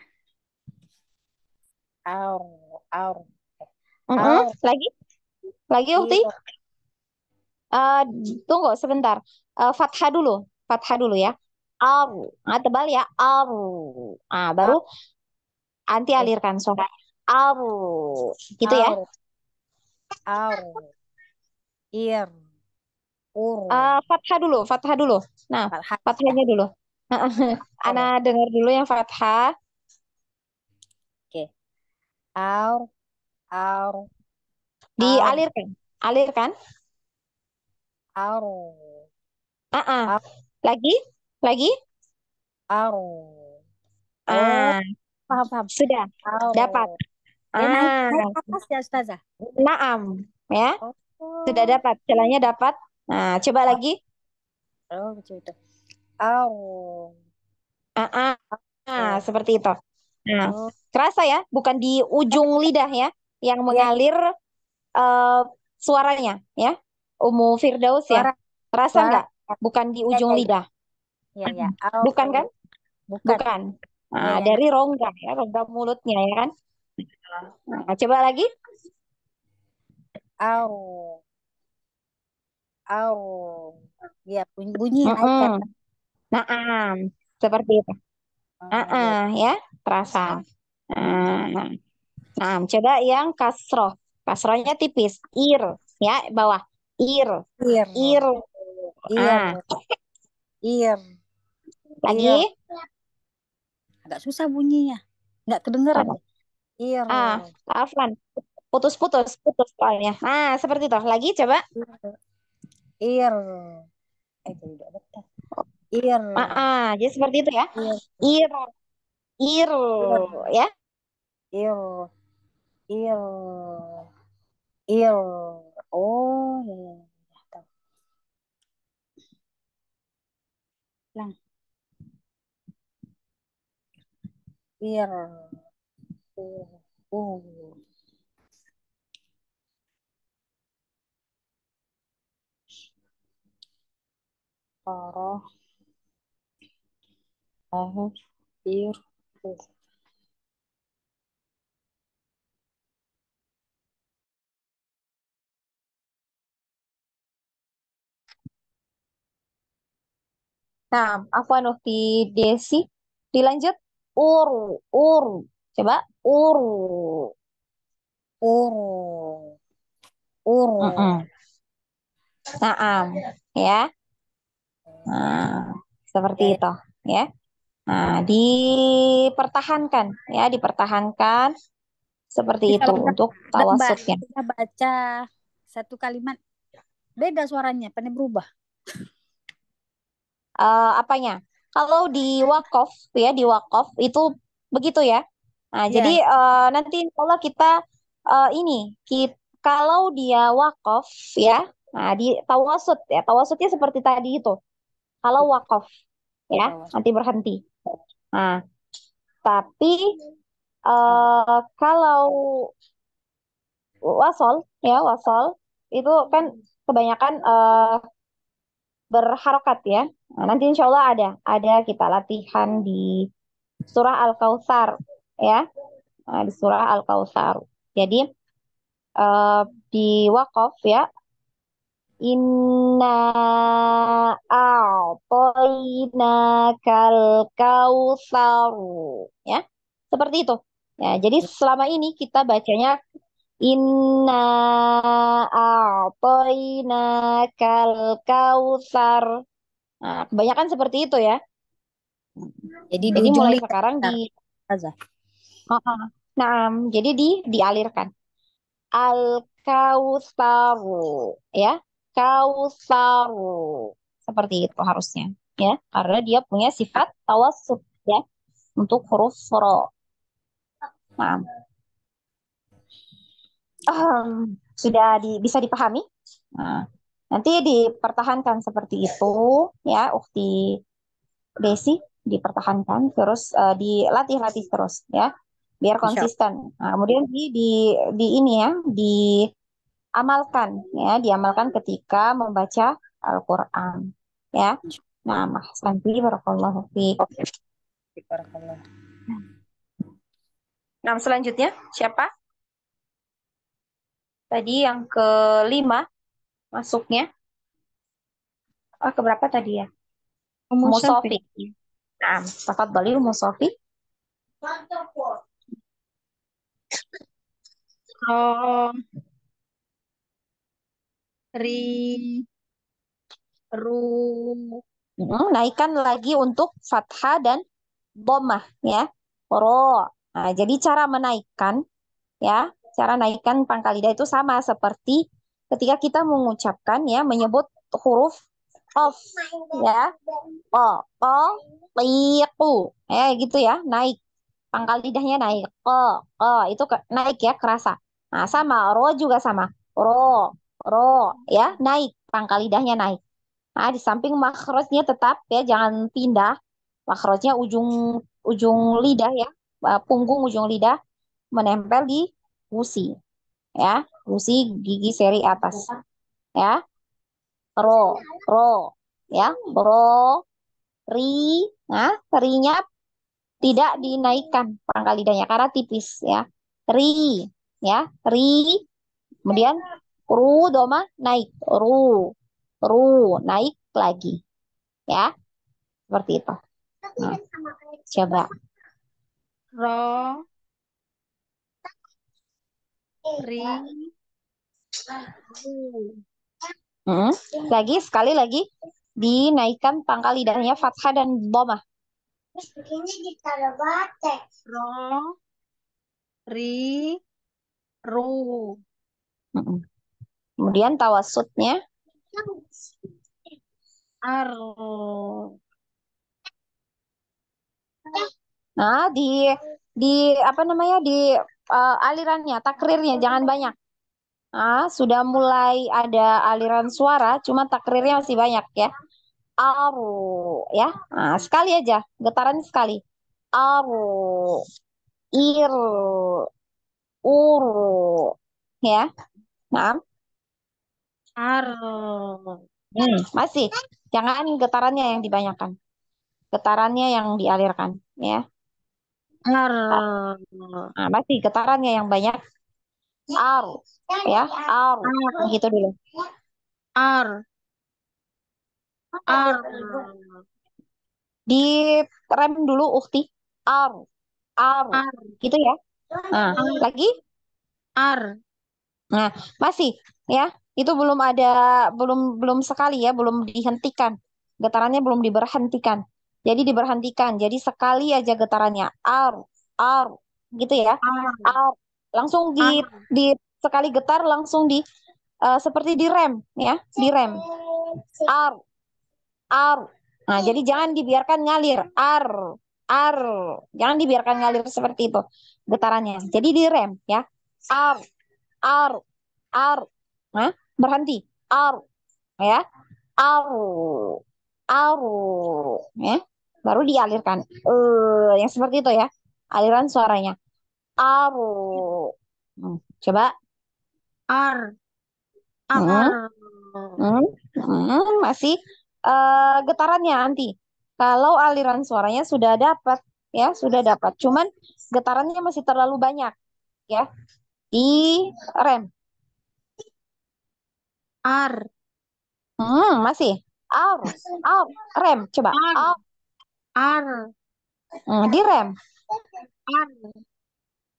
Ar, ar, ar, Lagi? Lagi Ukti? ir. Eh, Tunggu sebentar. Fathah dulu. Fathah dulu ya. Aru. Tebal ya. Aru. Baru Ar, anti eh, alirkan suaranya. Aru. Gitu ya. ar, ar, ir, ur. Fathah dulu. Fathah dulu. Nah, Fathah ya. fathahnya dulu. Ana Ar. dengar dulu yang fathah. Oke. Ar, ar, ar, Dialirkan. Alirkan. ar, Ah. ar, Lagi? Lagi? ar. Oh, Ah, paham, paham. sudah. Ar. Dapat. Dia naik, Ah, naik ke atas ya, Ustazah. naam. Ya, sudah Oh, dapat. Celahnya dapat. Nah, coba lagi. oh, betul itu. Ar, Ah, ah, oh, seperti itu. Nah, oh, kerasa ya, bukan di ujung lidah ya, yang ya, mengalir eh, suaranya ya. Umu Firdaus ya. suara, Terasa suara. nggak? Bukan di Ya, ujung ya, ya, lidah. ya, ya. Ar, Bukan kan? bukan. Bukan. Ya, ya, Dari rongga ya, rongga mulutnya ya kan. Coba lagi. ar, ar. Ya, bunyi naik kan. Mm-mm. Nah, seperti itu. Ya, ya. Ya, terasa. Nah, coba yang kasroh. Kasrohnya tipis. Ir, ya, bawah. Ir, Ir, ir. ir, Ah, ir, ir. lagi. Agak susah bunyinya. Nggak kedengeran Oh, deh. Ir, Afwan. Putus-putus, putus soalnya. Seperti itu. Lagi coba. ir. Jadi udah betah. Ir, Jadi seperti itu ya. ir, Ir, ir, ir, ya. ir, ir, ir. Oh, ya, ya, ya. Tahu. Lang, ir, uh. Parah, ir, uh. Nah, Afwan di Desi. Dilanjut. Uru, uru. Coba. Uru. Uru, uru. Mm-mm. Ya. Nah, seperti Ya, ya. itu, ya. Dipertahankan, ya, dipertahankan seperti Jadi itu kalau untuk Mbak tawasudnya. kita baca satu kalimat, beda suaranya, pada berubah. Apanya? Kalau di wakof, ya, di wakof itu begitu ya. Nah, Iya, jadi nanti insya Allah kita ini kalau dia wakaf ya, nah di tawasud ya, tawasudnya seperti tadi itu. Kalau wakaf ya, tawas. nanti berhenti. Nah, tapi kalau wasol ya, wasol itu kan kebanyakan berharokat ya. Nah, nanti insya Allah ada kita latihan di surah Al-Kautsar ya. Nah, di surah Al-Kautsar. Jadi eh, di wakaf ya, inna a'tainakal kautsar ya. Seperti itu. Ya, jadi selama ini kita bacanya inna a'tainakal kautsar. Nah, kebanyakan seperti itu ya. Jadi di Jadi ujung mulai lidah. sekarang Azah. nah, jadi dialirkan. Al-Kautsaru ya. Kautsaru. Seperti itu harusnya ya. Karena dia punya sifat tawassut ya untuk huruf ro. Nah, sudah bisa dipahami? Nah, nanti dipertahankan seperti itu ya, Ukti Desi dipertahankan terus dilatih-latih terus ya biar Insya konsisten. Nah, kemudian di ini ya diamalkan ketika membaca Al-Qur'an ya. Nah, Mas Santi barakallahu fiik. Allah. Nah, selanjutnya siapa? Tadi yang kelima masuknya. Keberapa tadi ya? Musafi. Musofik. Nah, tafadhali Musofik. Ro, ri, ru, Naikkan lagi untuk fathah dan dhammah ya. Ro. Nah, jadi cara menaikkan ya, cara naikkan pangkal lidah itu sama seperti ketika kita mengucapkan ya, menyebut huruf of ya. O, liqu. Gitu ya, naik. Pangkal lidahnya naik. Itu naik ya, kerasa. Nah, sama ro juga sama. Ro ya, naik. Pangkal lidahnya naik. Nah, di samping makhrajnya tetap ya, jangan pindah. Makhrajnya ujung ujung lidah ya, punggung ujung lidah menempel di gusi ya, gusi gigi seri atas ya. Ro ya, ro, ri. Nah, rinya tidak dinaikkan pangkal lidahnya karena tipis ya. Ri ya, ri. Kemudian ru doma naik, ru naik lagi ya, seperti itu. Nah, coba. ro, ri, ru. Lagi sekali lagi dinaikkan pangkal lidahnya fathah dan dhamma. Ro, ri, ru. Kemudian tawasudnya Ar, nah di apa namanya di alirannya takrirnya jangan banyak. Nah, sudah mulai ada aliran suara cuma takrirnya masih banyak ya. Aru ya. Nah, sekali aja getaran sekali. Aru, ir, uru ya. Nah, ar, masih jangan getarannya yang dibanyakan. Getarannya yang dialirkan ya. ar, Nah, masih getarannya yang banyak. Ar ya, ar gitu dulu. ar, ar, Di rem dulu Ukti. Ar, ar ar, gitu ya. Nah, ar, lagi. ar. Nah, masih ya. Itu belum ada belum belum sekali ya, belum dihentikan. Getarannya belum diberhentikan. Jadi diberhentikan. Jadi sekali aja getarannya. Ar gitu ya. Ar, Ar langsung ar, di sekali getar langsung seperti direm ya, direm. Ar, ar. Nah, jadi jangan dibiarkan ngalir. Ar. ar. Jangan dibiarkan ngalir seperti itu getarannya. Jadi direm ya. Ar, ar, ar. Nah, berhenti. Ar, ya. Aru, aru, ya. Baru dialirkan. Yang seperti itu ya. Aliran suaranya. Aru. Coba. Ar. Hmm, Ar. hmm, masih getarannya nanti. Kalau aliran suaranya sudah dapat, ya sudah dapat. Cuman getarannya masih terlalu banyak, ya. Di rem. Ar. Masih. Ar, ar, rem. Coba. Ar. Ar, Ar. di rem. Ar.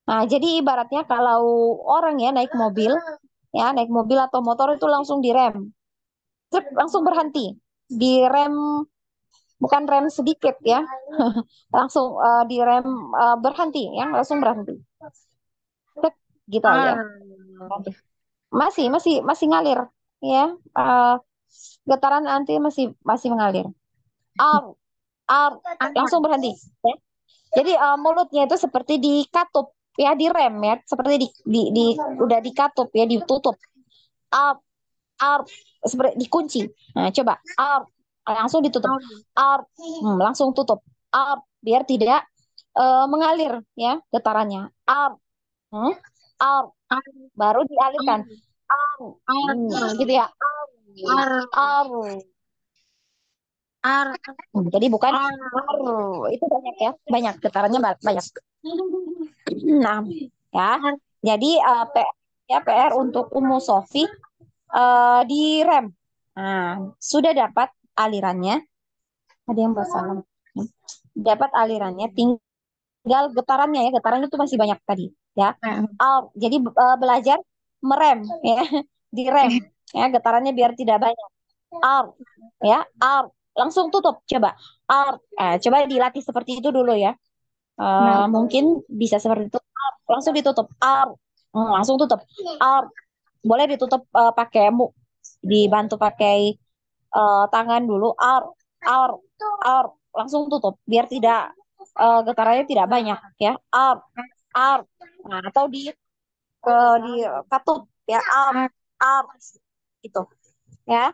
Nah, jadi ibaratnya kalau orang ya naik mobil atau motor itu langsung direm, truk langsung berhenti, direm bukan rem sedikit ya, langsung direm berhenti, ya langsung berhenti, truk gitu aja. Ar. Masih masih masih ngalir, ya, getaran nanti masih masih mengalir. Ar, ar, Ar. langsung berhenti. Ya. Jadi mulutnya itu seperti dikatup ya, direm ya, seperti udah dikatup ya, ditutup. Up, up, seperti dikunci. Nah, coba up, langsung ditutup. Ar. Up, langsung tutup. Up, biar tidak mengalir ya getarannya. Up, up, Ar. baru dialirkan. Up, Ar. gitu ya. Ar. Up. Ar. Jadi bukan Ar. itu banyak ya, banyak getarannya banyak. Nah, ya. Ar. Jadi PR untuk Umu Sofi di rem. Nah, sudah dapat alirannya. Ada yang salah. Dapat alirannya, tinggal getarannya ya. Getarannya itu masih banyak tadi, ya. Jadi belajar merem ya, direm ya, getarannya biar tidak banyak. Ar, ya, ar. Langsung tutup, coba. Ar, coba dilatih seperti itu dulu ya. Nah, Mungkin bisa seperti itu. Ar, langsung ditutup. Ar, langsung tutup. Ar, boleh ditutup pakai dibantu pakai tangan dulu. Ar, ar, langsung tutup biar tidak getarannya tidak banyak ya. Ar. Nah, atau di katup ya. Ar, itu ya.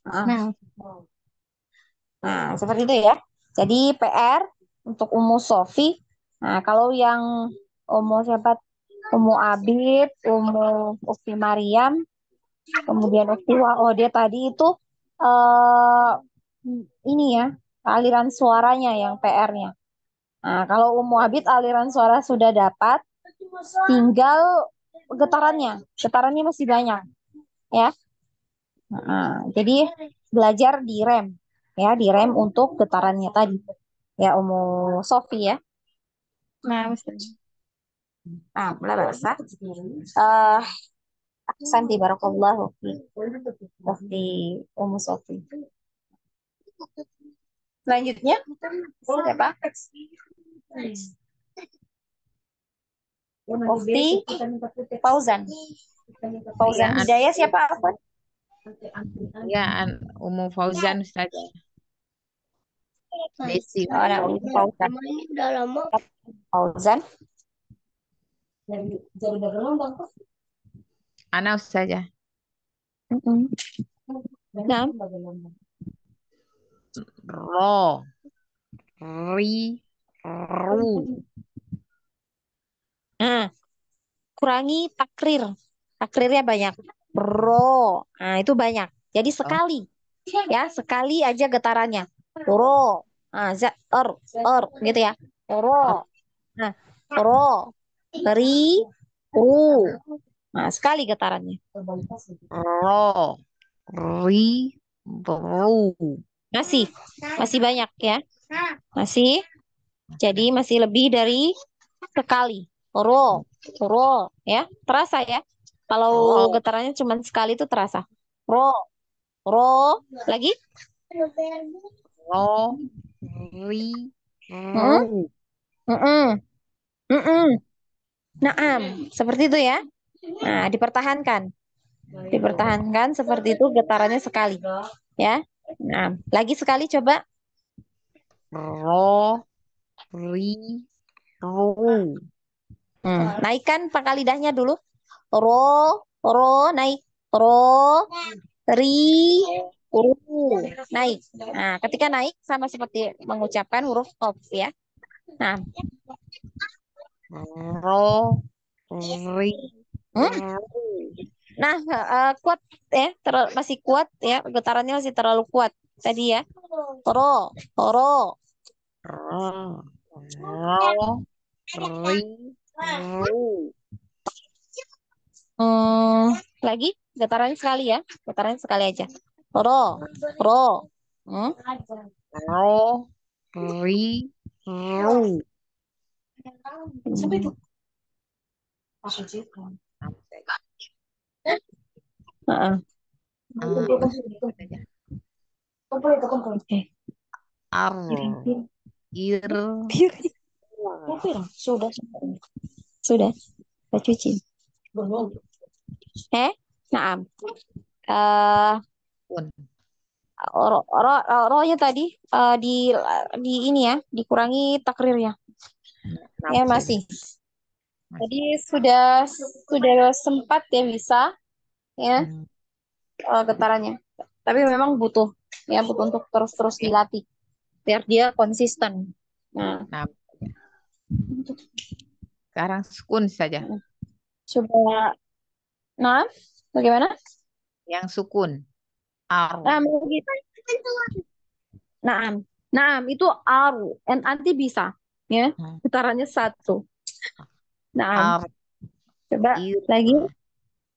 Nah, nah, seperti itu ya. Jadi PR untuk Umu Sofi. Nah, kalau yang Umu siapa? Umu Abid, Umu Ukti Mariam, kemudian Ukti Waode tadi itu eh ini ya, aliran suaranya yang PR-nya. Nah, kalau Umu Abid aliran suara sudah dapat, tinggal getarannya. Getarannya masih banyak, ya. Jadi belajar di rem, ya, di rem untuk getarannya tadi. Ya, Umu Sofi ya. nah, Ustaz. Mulai bahasa. Eh, Santi barakallahu fi Umu Sofi. Selanjutnya siapa? Mufti Fauzan. Fauzan Ya, Hidayah siapa? Apa? ya, Umu Fauzan Ustazah. Desi. Nah, Fauzan. Fauzan. Ana Ustazah. Nah, Ro. Ri. Ru. kurangi takrir. Takrirnya banyak. Ro. Nah, itu banyak. Jadi sekali. Ya, sekali aja getarannya. Ro. Gitu ya. Ro. Nah, ro. Ri. Ru. Nah, sekali getarannya. Ro. Ri. Ru. Masih. Masih banyak ya. Masih. Jadi masih lebih dari sekali. Ro. Ro. Ya. Terasa ya. Kalau Ro. getarannya cuma sekali itu terasa. Ro. Ro. Lagi. Ro. Ri. Hmm? Ru. Mm-mm. Mm-mm. Naam. Seperti itu ya. Nah, dipertahankan. Dipertahankan seperti itu getarannya sekali. Ya. Nah, lagi sekali coba. Ro. ri, ru. Naikkan pangkal lidahnya dulu. Ro, naik. Ro, ri, ru, naik. Nah, ketika naik sama seperti mengucapkan huruf qaf ya. Nah, Ro, ri, hmm? ru. Nah, kuat ya, masih kuat ya, getarannya masih terlalu kuat tadi ya. Ro, ro. Ro, ro, ri, ru. Hmm, lagi getarannya sekali ya, getarannya sekali aja. Ro, ro. Hmm? Ro, ri, ru. Heeh. Saja. Oke. Ar, ir, Sudah, sudah. Saya cuci. Naam. Eh, kun. ro-nya tadi di ini ya, dikurangi takrirnya. Ya Kenapa saja? masih. Masih. Jadi sudah sempat ya bisa ya Hmm. getarannya. Tapi memang butuh ya butuh untuk terus-terus Oke. dilatih biar dia konsisten. Nah, Nah, sekarang sukun saja. coba nah bagaimana? Yang sukun. Ar, Nah, begitu. Naam. Naam itu aru. Nanti bisa ya. hmm. Getarannya satu. Naam. Ar, Coba ir, lagi.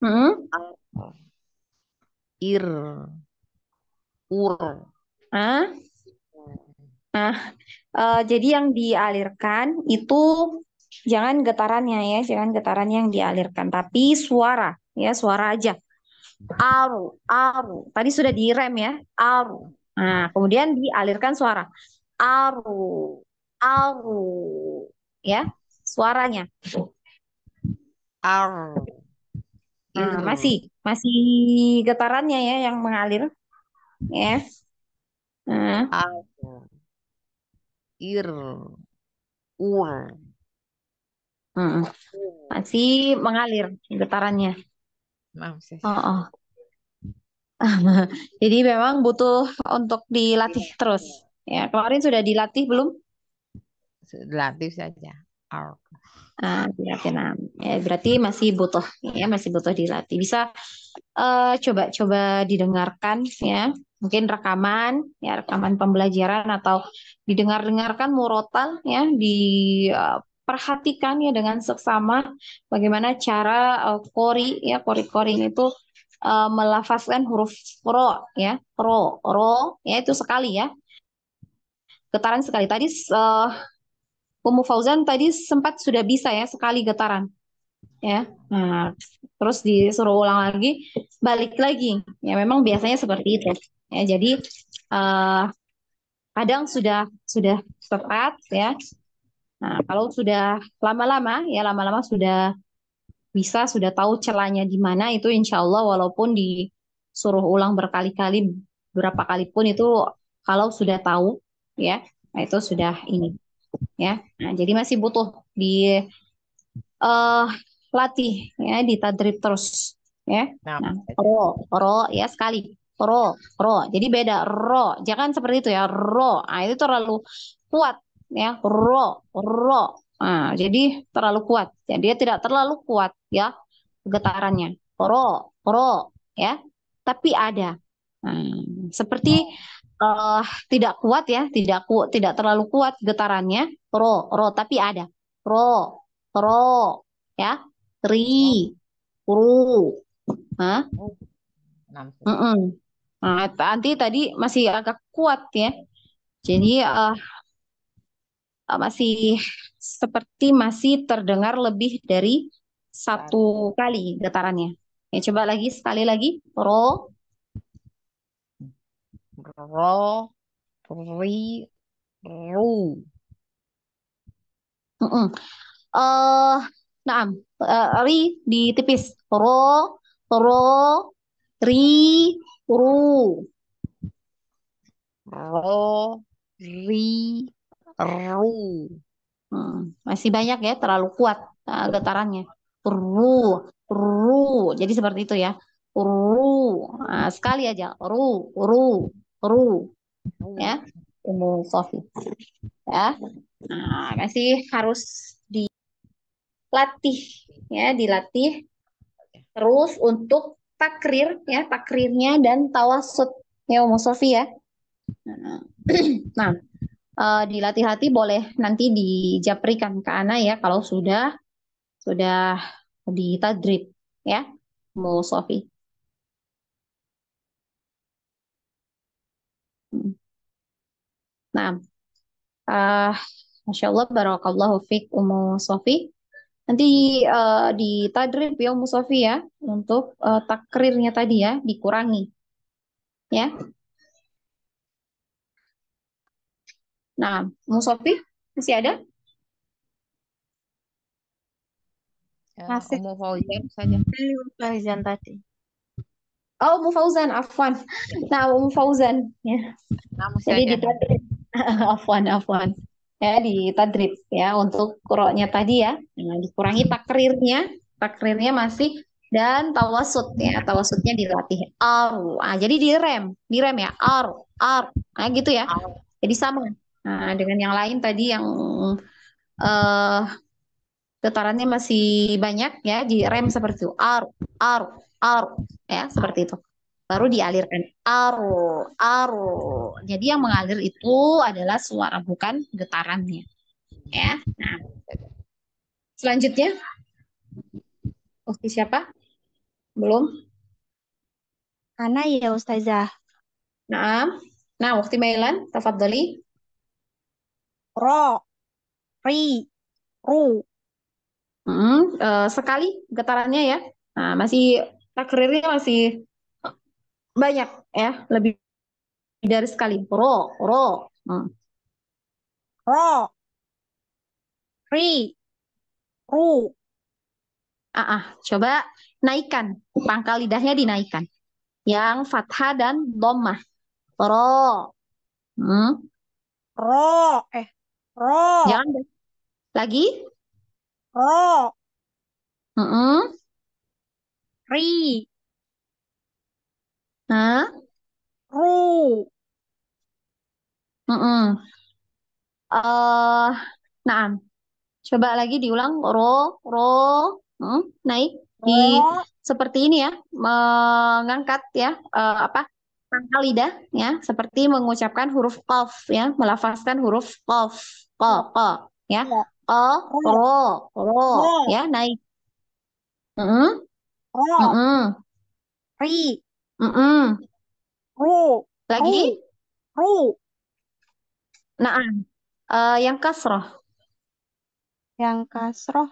Hmm. ar, ir, ur. Ah, jadi yang dialirkan itu jangan getarannya ya, jangan getarannya yang dialirkan, tapi suara ya, suara aja. Aru, aru. Tadi sudah direm ya, aru. Nah, kemudian dialirkan suara. Aru, aru. Ya, suaranya. Ar, Nah, ir, masih getarannya ya yang mengalir ya. Nah, ar, ir, ur. mm, masih mengalir getarannya. Maaf saja. Oh, oh. Jadi memang butuh untuk dilatih terus. Ya, kemarin sudah dilatih belum? Relatif saja. Ar. Dilatih. Nah, ya, berarti masih butuh dilatih. Bisa coba-coba didengarkan ya. Mungkin rekaman, ya rekaman pembelajaran atau didengar-dengarkan murotal ya, diperhatikan ya dengan seksama bagaimana cara kori itu melafazkan huruf ro ya, ro ya itu sekali ya. Getaran sekali. Tadi Ummu Fauzan tadi sempat sudah bisa ya sekali getaran ya. Nah, terus disuruh ulang lagi, balik lagi. Ya memang biasanya seperti itu. Ya, jadi eh, kadang sudah tepat ya. Nah, kalau sudah lama-lama sudah bisa, sudah tahu celahnya di mana itu insya Allah walaupun disuruh ulang berkali-kali, berapa kali pun itu kalau sudah tahu ya, nah itu sudah ini ya. Nah, jadi masih butuh di eh latih ya, ditadrib terus ya. Maaf Nah, saja. ro ya sekali. Ro. Jadi beda ro. Jangan seperti itu ya. Ro. Nah, itu terlalu kuat ya. Ro. Nah, jadi terlalu kuat. Jadi dia tidak terlalu kuat ya getarannya. Ro ya. Tapi ada. Seperti eh, tidak kuat ya, tidak terlalu kuat getarannya. Ro, tapi ada. Ro, ro, ya, ri, Oh, ru, Hah? oh, enam saja. Mm-mm. Nah, nanti tadi masih agak kuat ya. Jadi masih seperti masih terdengar lebih dari satu Satu. kali getarannya. Ya, coba lagi sekali lagi. Ro, Ro, ri, ru. mm-mm. eh naam, ri ditipis. Ro, ri, ru. Ro, ri, ru. Masih banyak ya, terlalu kuat getarannya. Ru, ru. Jadi seperti itu ya. Ru. Sekali aja. Ru, ru, ru. Ya, Umu Sofi. Ya, masih harus dilatih. Ya, dilatih terus untuk takrir, ya, takrirnya dan tawasud. Ya, Umu Sofi ya. Nah, dilatih-latih boleh nanti dijaprikan ke Ana ya kalau sudah ditadrib ya, Mu Sofi. Nah, uh, Masya Allah, barakallahu fiq Umu Sofi. Nanti ditadrib ya Umu Sofi ya, untuk takrirnya tadi ya, dikurangi ya. Nah, Umu Sofi masih ada? Masih Umu Fauzan saja. Fauzan tadi. Oh, Umu Fauzan, afwan. Nah, Umu Fauzan ya. Nah, masih Jadi ada. ditadrib. Afwan. Ya, ditadrib ya untuk kuroknya tadi ya. Nah, dikurangi takrirnya masih dan tawasud ya. Tawasudnya dilatih. Jadi direm ya. Nah, gitu ya. Jadi sama. Nah, dengan yang lain tadi yang eh getarannya masih banyak ya, direm seperti itu. Ar, ar ya, seperti itu. Baru dialirkan aru. Jadi yang mengalir itu adalah suara bukan getarannya ya. Nah, selanjutnya siapa? Belum. Ana ya Ustazah. Nah, waktu Mailan, tafadhali. Ro, ri, ru. Sekali getarannya ya. Nah, masih takrirnya masih banyak ya, lebih dari sekali. Ro. Hmm. Ro, ri, ru. Coba naikkan pangkal lidahnya, dinaikkan. Yang fathah dan dhammah. Ro. Hmm. Ro, ro, Jangan lagi. ro, Mm-mm. ri, Nah. ru. Mm-mm. Eh, nah, coba lagi diulang. Ro. Naik di Ro, seperti ini ya, mengangkat ya, apa, pangkal lidah ya, seperti mengucapkan huruf qaf ya, melafazkan huruf qaf, qa ya, ro, qa, ro, ro, ro ro, ya, naik. Mm-mm. ro, Mm-mm. ri, Mm-mm. ru, Lagi. ru, ru. Nah, yang kasroh. Yang kasroh,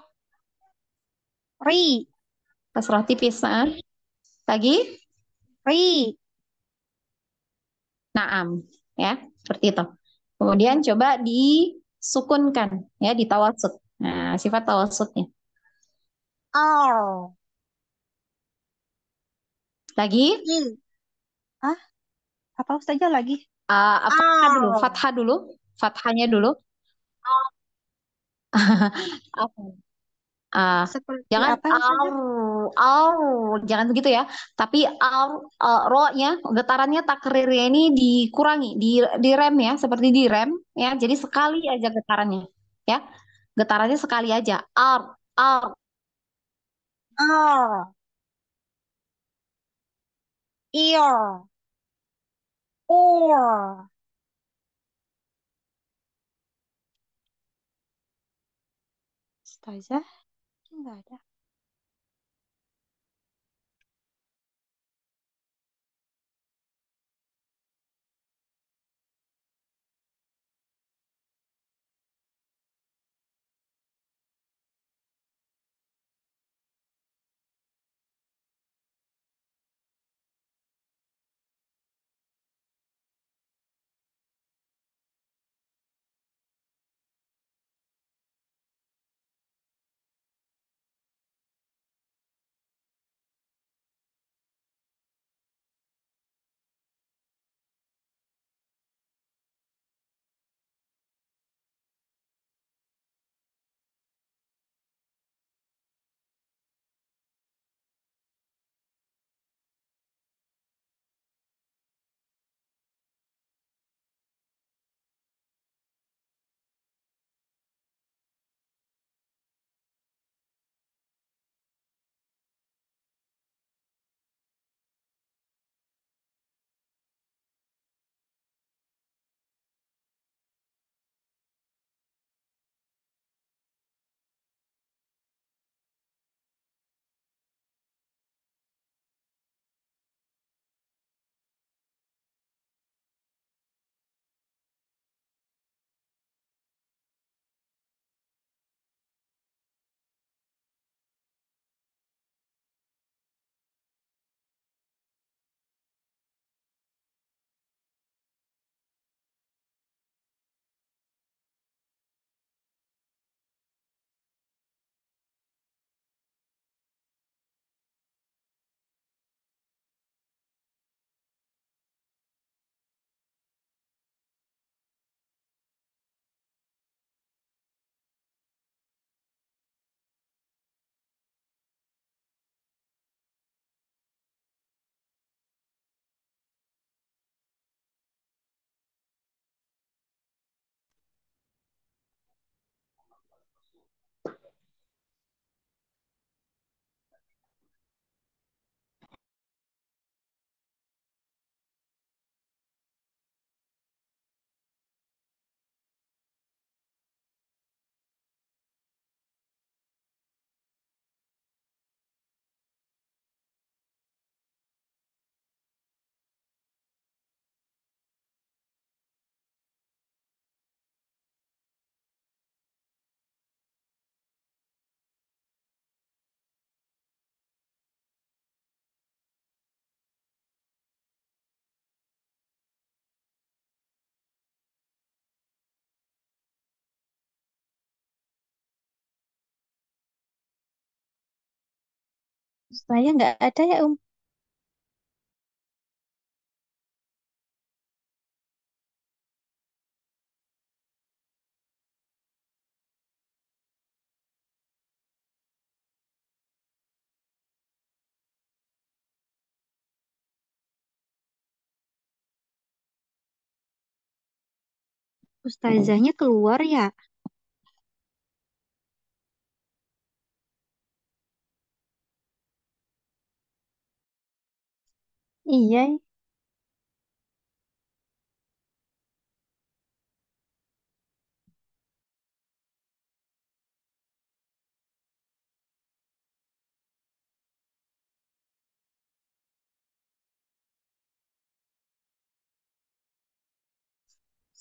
ri, Kasroh tipis. Lagi. ri. Naam, ya, seperti itu. Kemudian coba disukunkan, ya, ditawasud. Nah, sifat tawasudnya. Ar, Lagi, i. Ah, apa Ustazah lagi? fathah dulu, Ar, fathahnya dulu. Apa? Ah, seperti jangan apa Ustazah? jangan begitu ya. Tapi ro-nya, getarannya takrirnya ini dikurangi, direm ya, seperti direm ya. Jadi sekali aja getarannya, ya. Getarannya sekali aja. Ar, Ar, ir, ur. Ustazah, enggak ada. Saya nggak ada ya, Ustazahnya keluar ya? Iya.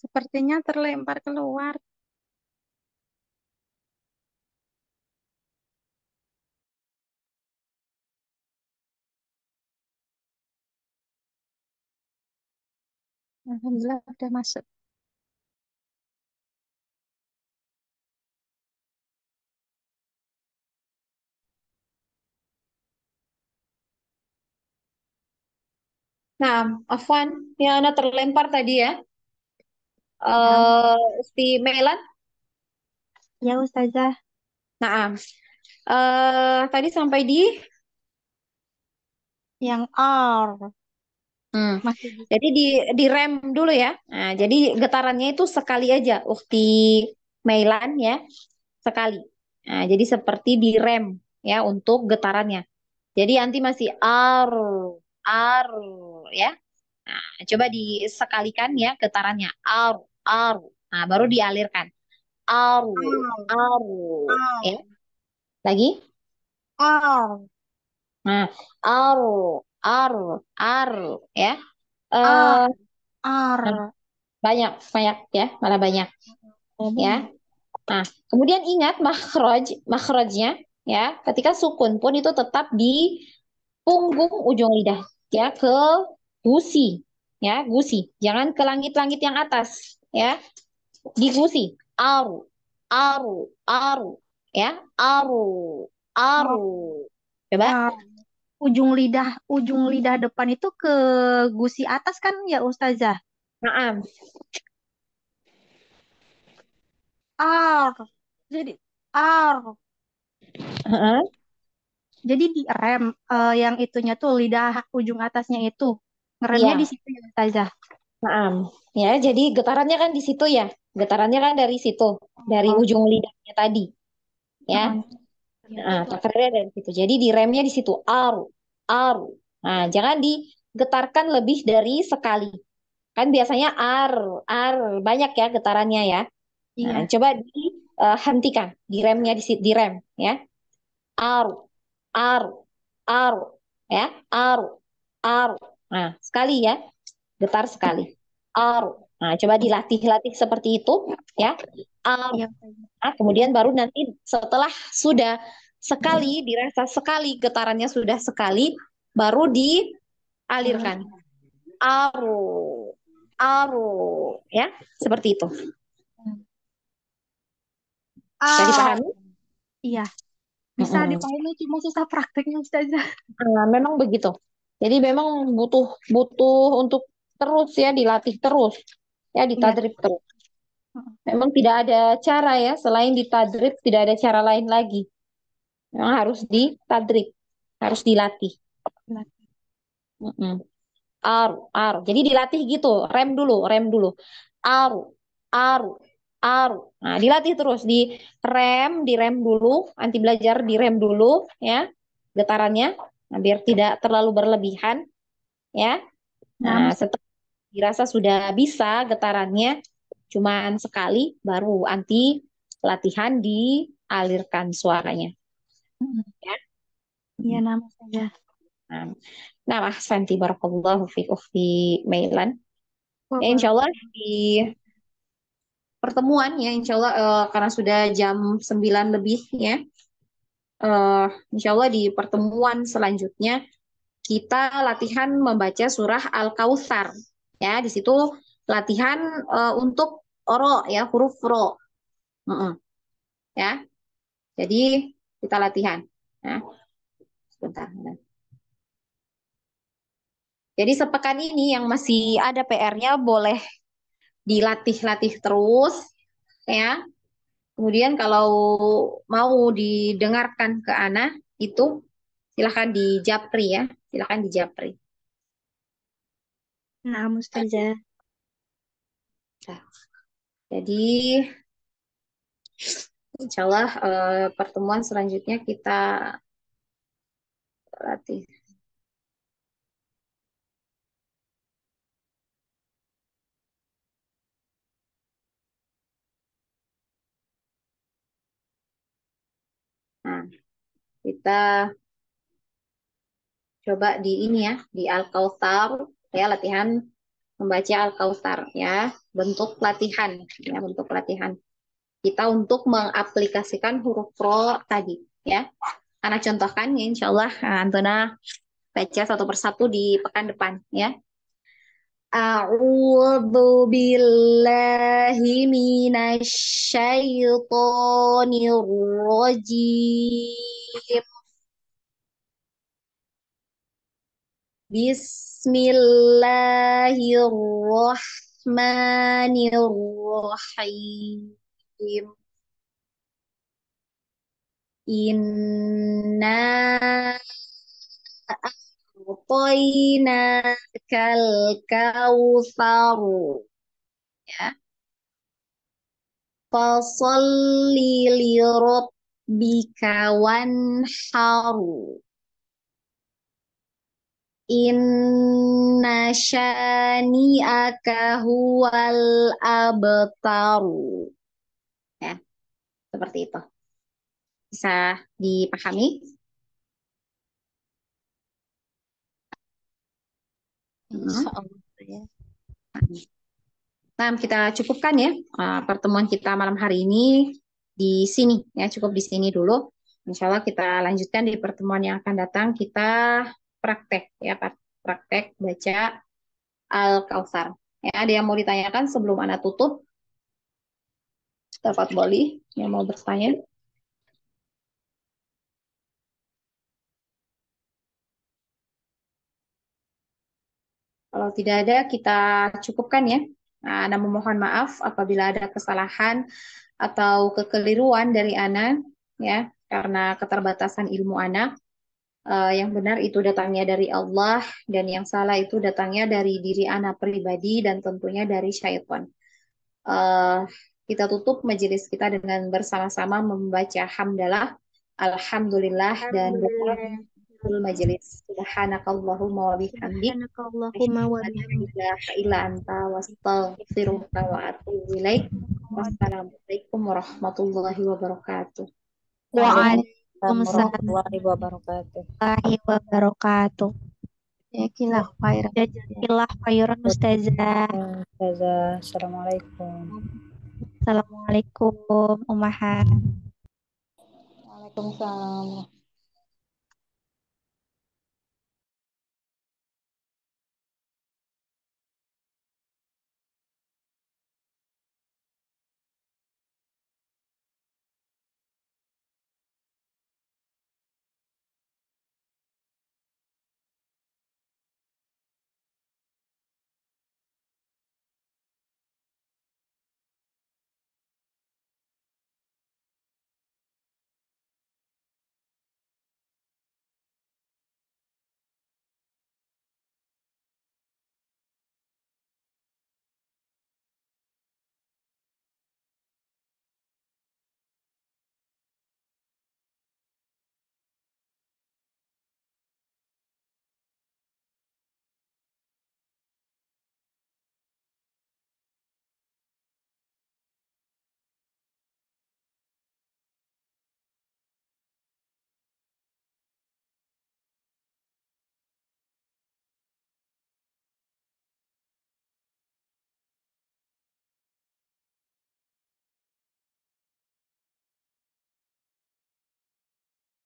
Sepertinya terlempar keluar. Alhamdulillah udah masuk. Nah, Afwan, yang Ana terlempar tadi ya, Ya, Usti Melan. ya Ustazah. Nah, tadi sampai di, Yang R. hmm, Masih di jadi di rem dulu ya. Nah, jadi getarannya itu sekali aja, Ukti Melan ya, sekali. Nah, jadi seperti di rem ya untuk getarannya. Jadi nanti masih ar, ya. Nah, coba disekalikan ya getarannya, ar. Nah, baru dialirkan, ar, R. ar, ya. R. Lagi. R. Nah, ar, ar, ya. R. Eh, nah, R. banyak, banyak ya, malah banyak Oh, ya. banyak. Nah, kemudian ingat makhrajnya ya. Ketika sukun pun itu tetap di punggung ujung lidah ya ke gusi ya, gusi. Jangan ke langit-langit yang atas ya, di gusi. Aru, aru, aru ya, aru, aru. Oh, Coba. R. Ujung lidah depan itu ke gusi atas kan ya Ustazah? Nah, R. Jadi R. Jadi di rem yang itunya tuh lidah ujung atasnya itu. Ngeremnya di iya. situ ya Ustazah. Naam. Ya, jadi getarannya kan di situ ya. Getarannya kan dari situ, dari Oh, ujung lidahnya tadi, ya. heeh. Nah, tekernya dari situ. Jadi di remnya di situ, aru, aru. Nah, jangan digetarkan lebih dari sekali. Kan biasanya ar, banyak ya getarannya ya. Nah, Iya. coba dihentikan di remnya di rem, ya. Aru, aru, aru, ya, aru, aru. Nah, sekali ya, getar sekali. Aru. Nah, coba dilatih-latih seperti itu, ya. Aru. Iya, Ustazah. Nah, kemudian baru nanti setelah sudah sekali, dirasa sekali, getarannya sudah sekali, baru dialirkan. Aru, aru, ya, seperti itu. Bisa R. dipahami? Iya. Bisa Mm-mm. dipahami cuma susah prakteknya Ustazah. Memang begitu. Jadi memang butuh butuh untuk terus ya dilatih terus, ya Iya. ditadrib terus. Heeh. Memang tidak ada cara ya selain ditadrib, tidak ada cara lain lagi. Memang harus ditadrib, harus dilatih. Nah, Mm-mm. Aru, aru. Jadi dilatih gitu, rem dulu. Aru, aru, aru. Nah, dilatih terus di rem dulu, nanti belajar di rem dulu ya, getarannya, nah, biar tidak terlalu berlebihan ya. nah, Nah, Ustazah. setelah dirasa sudah bisa getarannya, cuman sekali, baru anti latihan dialirkan suaranya. Heeh. Ya. Iya, Mm. nah, Ustazah. Nah, nah, ahsanti barakallahu fi ukhti Mailan. Wah, Ya, insya Allah di pertemuan ya, insya Allah karena sudah jam 9 lebih ya, insya Allah di pertemuan selanjutnya kita latihan membaca surah Al-Kautsar. Ya, di situ latihan untuk ro ya, huruf ro. Heeh, ya, jadi kita latihan. Ya. Sebentar. Jadi sepekan ini yang masih ada PR-nya boleh dilatih-latih terus ya. Kemudian kalau mau didengarkan ke Ana itu silahkan di Japri ya. Silahkan di Japri. Nah, Ustazah. Nah, jadi insya Allah pertemuan selanjutnya kita latih. Nah, kita coba di ini ya, di Al-Kautsar ya, latihan membaca Al-Kautsar ya, bentuk latihan ya, bentuk latihan kita untuk mengaplikasikan huruf ro tadi ya. Anak contohkan ya, insya Allah Antona baca satu persatu di pekan depan ya. A'udzu billahi minasyaitonir rajim. Bismillahirrahmanirrahim. Inna a'tainakal kautsar. Ya. Fasalli li rabbika wanhar. Inna syani'aka huwal abtaru. Ya, seperti itu. Bisa dipahami? Insya Allah ya. Nah, kita cukupkan ya pertemuan kita malam hari ini di sini ya, cukup di sini dulu. Insya Allah kita lanjutkan di pertemuan yang akan datang. Kita praktek ya, praktek baca Al-Kautsar. Ya, ada yang mau ditanyakan sebelum Anda tutup? Dapat boleh yang mau bertanya? Kalau tidak ada, kita cukupkan ya. Nah, Ana memohon maaf apabila ada kesalahan atau kekeliruan dari Ana, ya, karena keterbatasan ilmu Ana. Yang benar itu datangnya dari Allah, dan yang salah itu datangnya dari diri Ana pribadi dan tentunya dari syaitan. Eh, kita tutup majelis kita dengan bersama-sama membaca hamdalah, alhamdulillah, dan doa majelis. Subhanakallahumma wa bihamdik. Subhanakallahumma wa bihamdika. ilaha illa anta wastaghfiruka wa atubu ilaik. Wassalamualaikum warahmatullahi wabarakatuh. Waalaikumsalam warahmatullahi wabarakatuh. warahmatullahi wabarakatuh. Jazakallah khairan. Jazakallah khairan Ustazah. Ustazah, assalamualaikum. Assalamualaikum Umahan. Waalaikumsalam.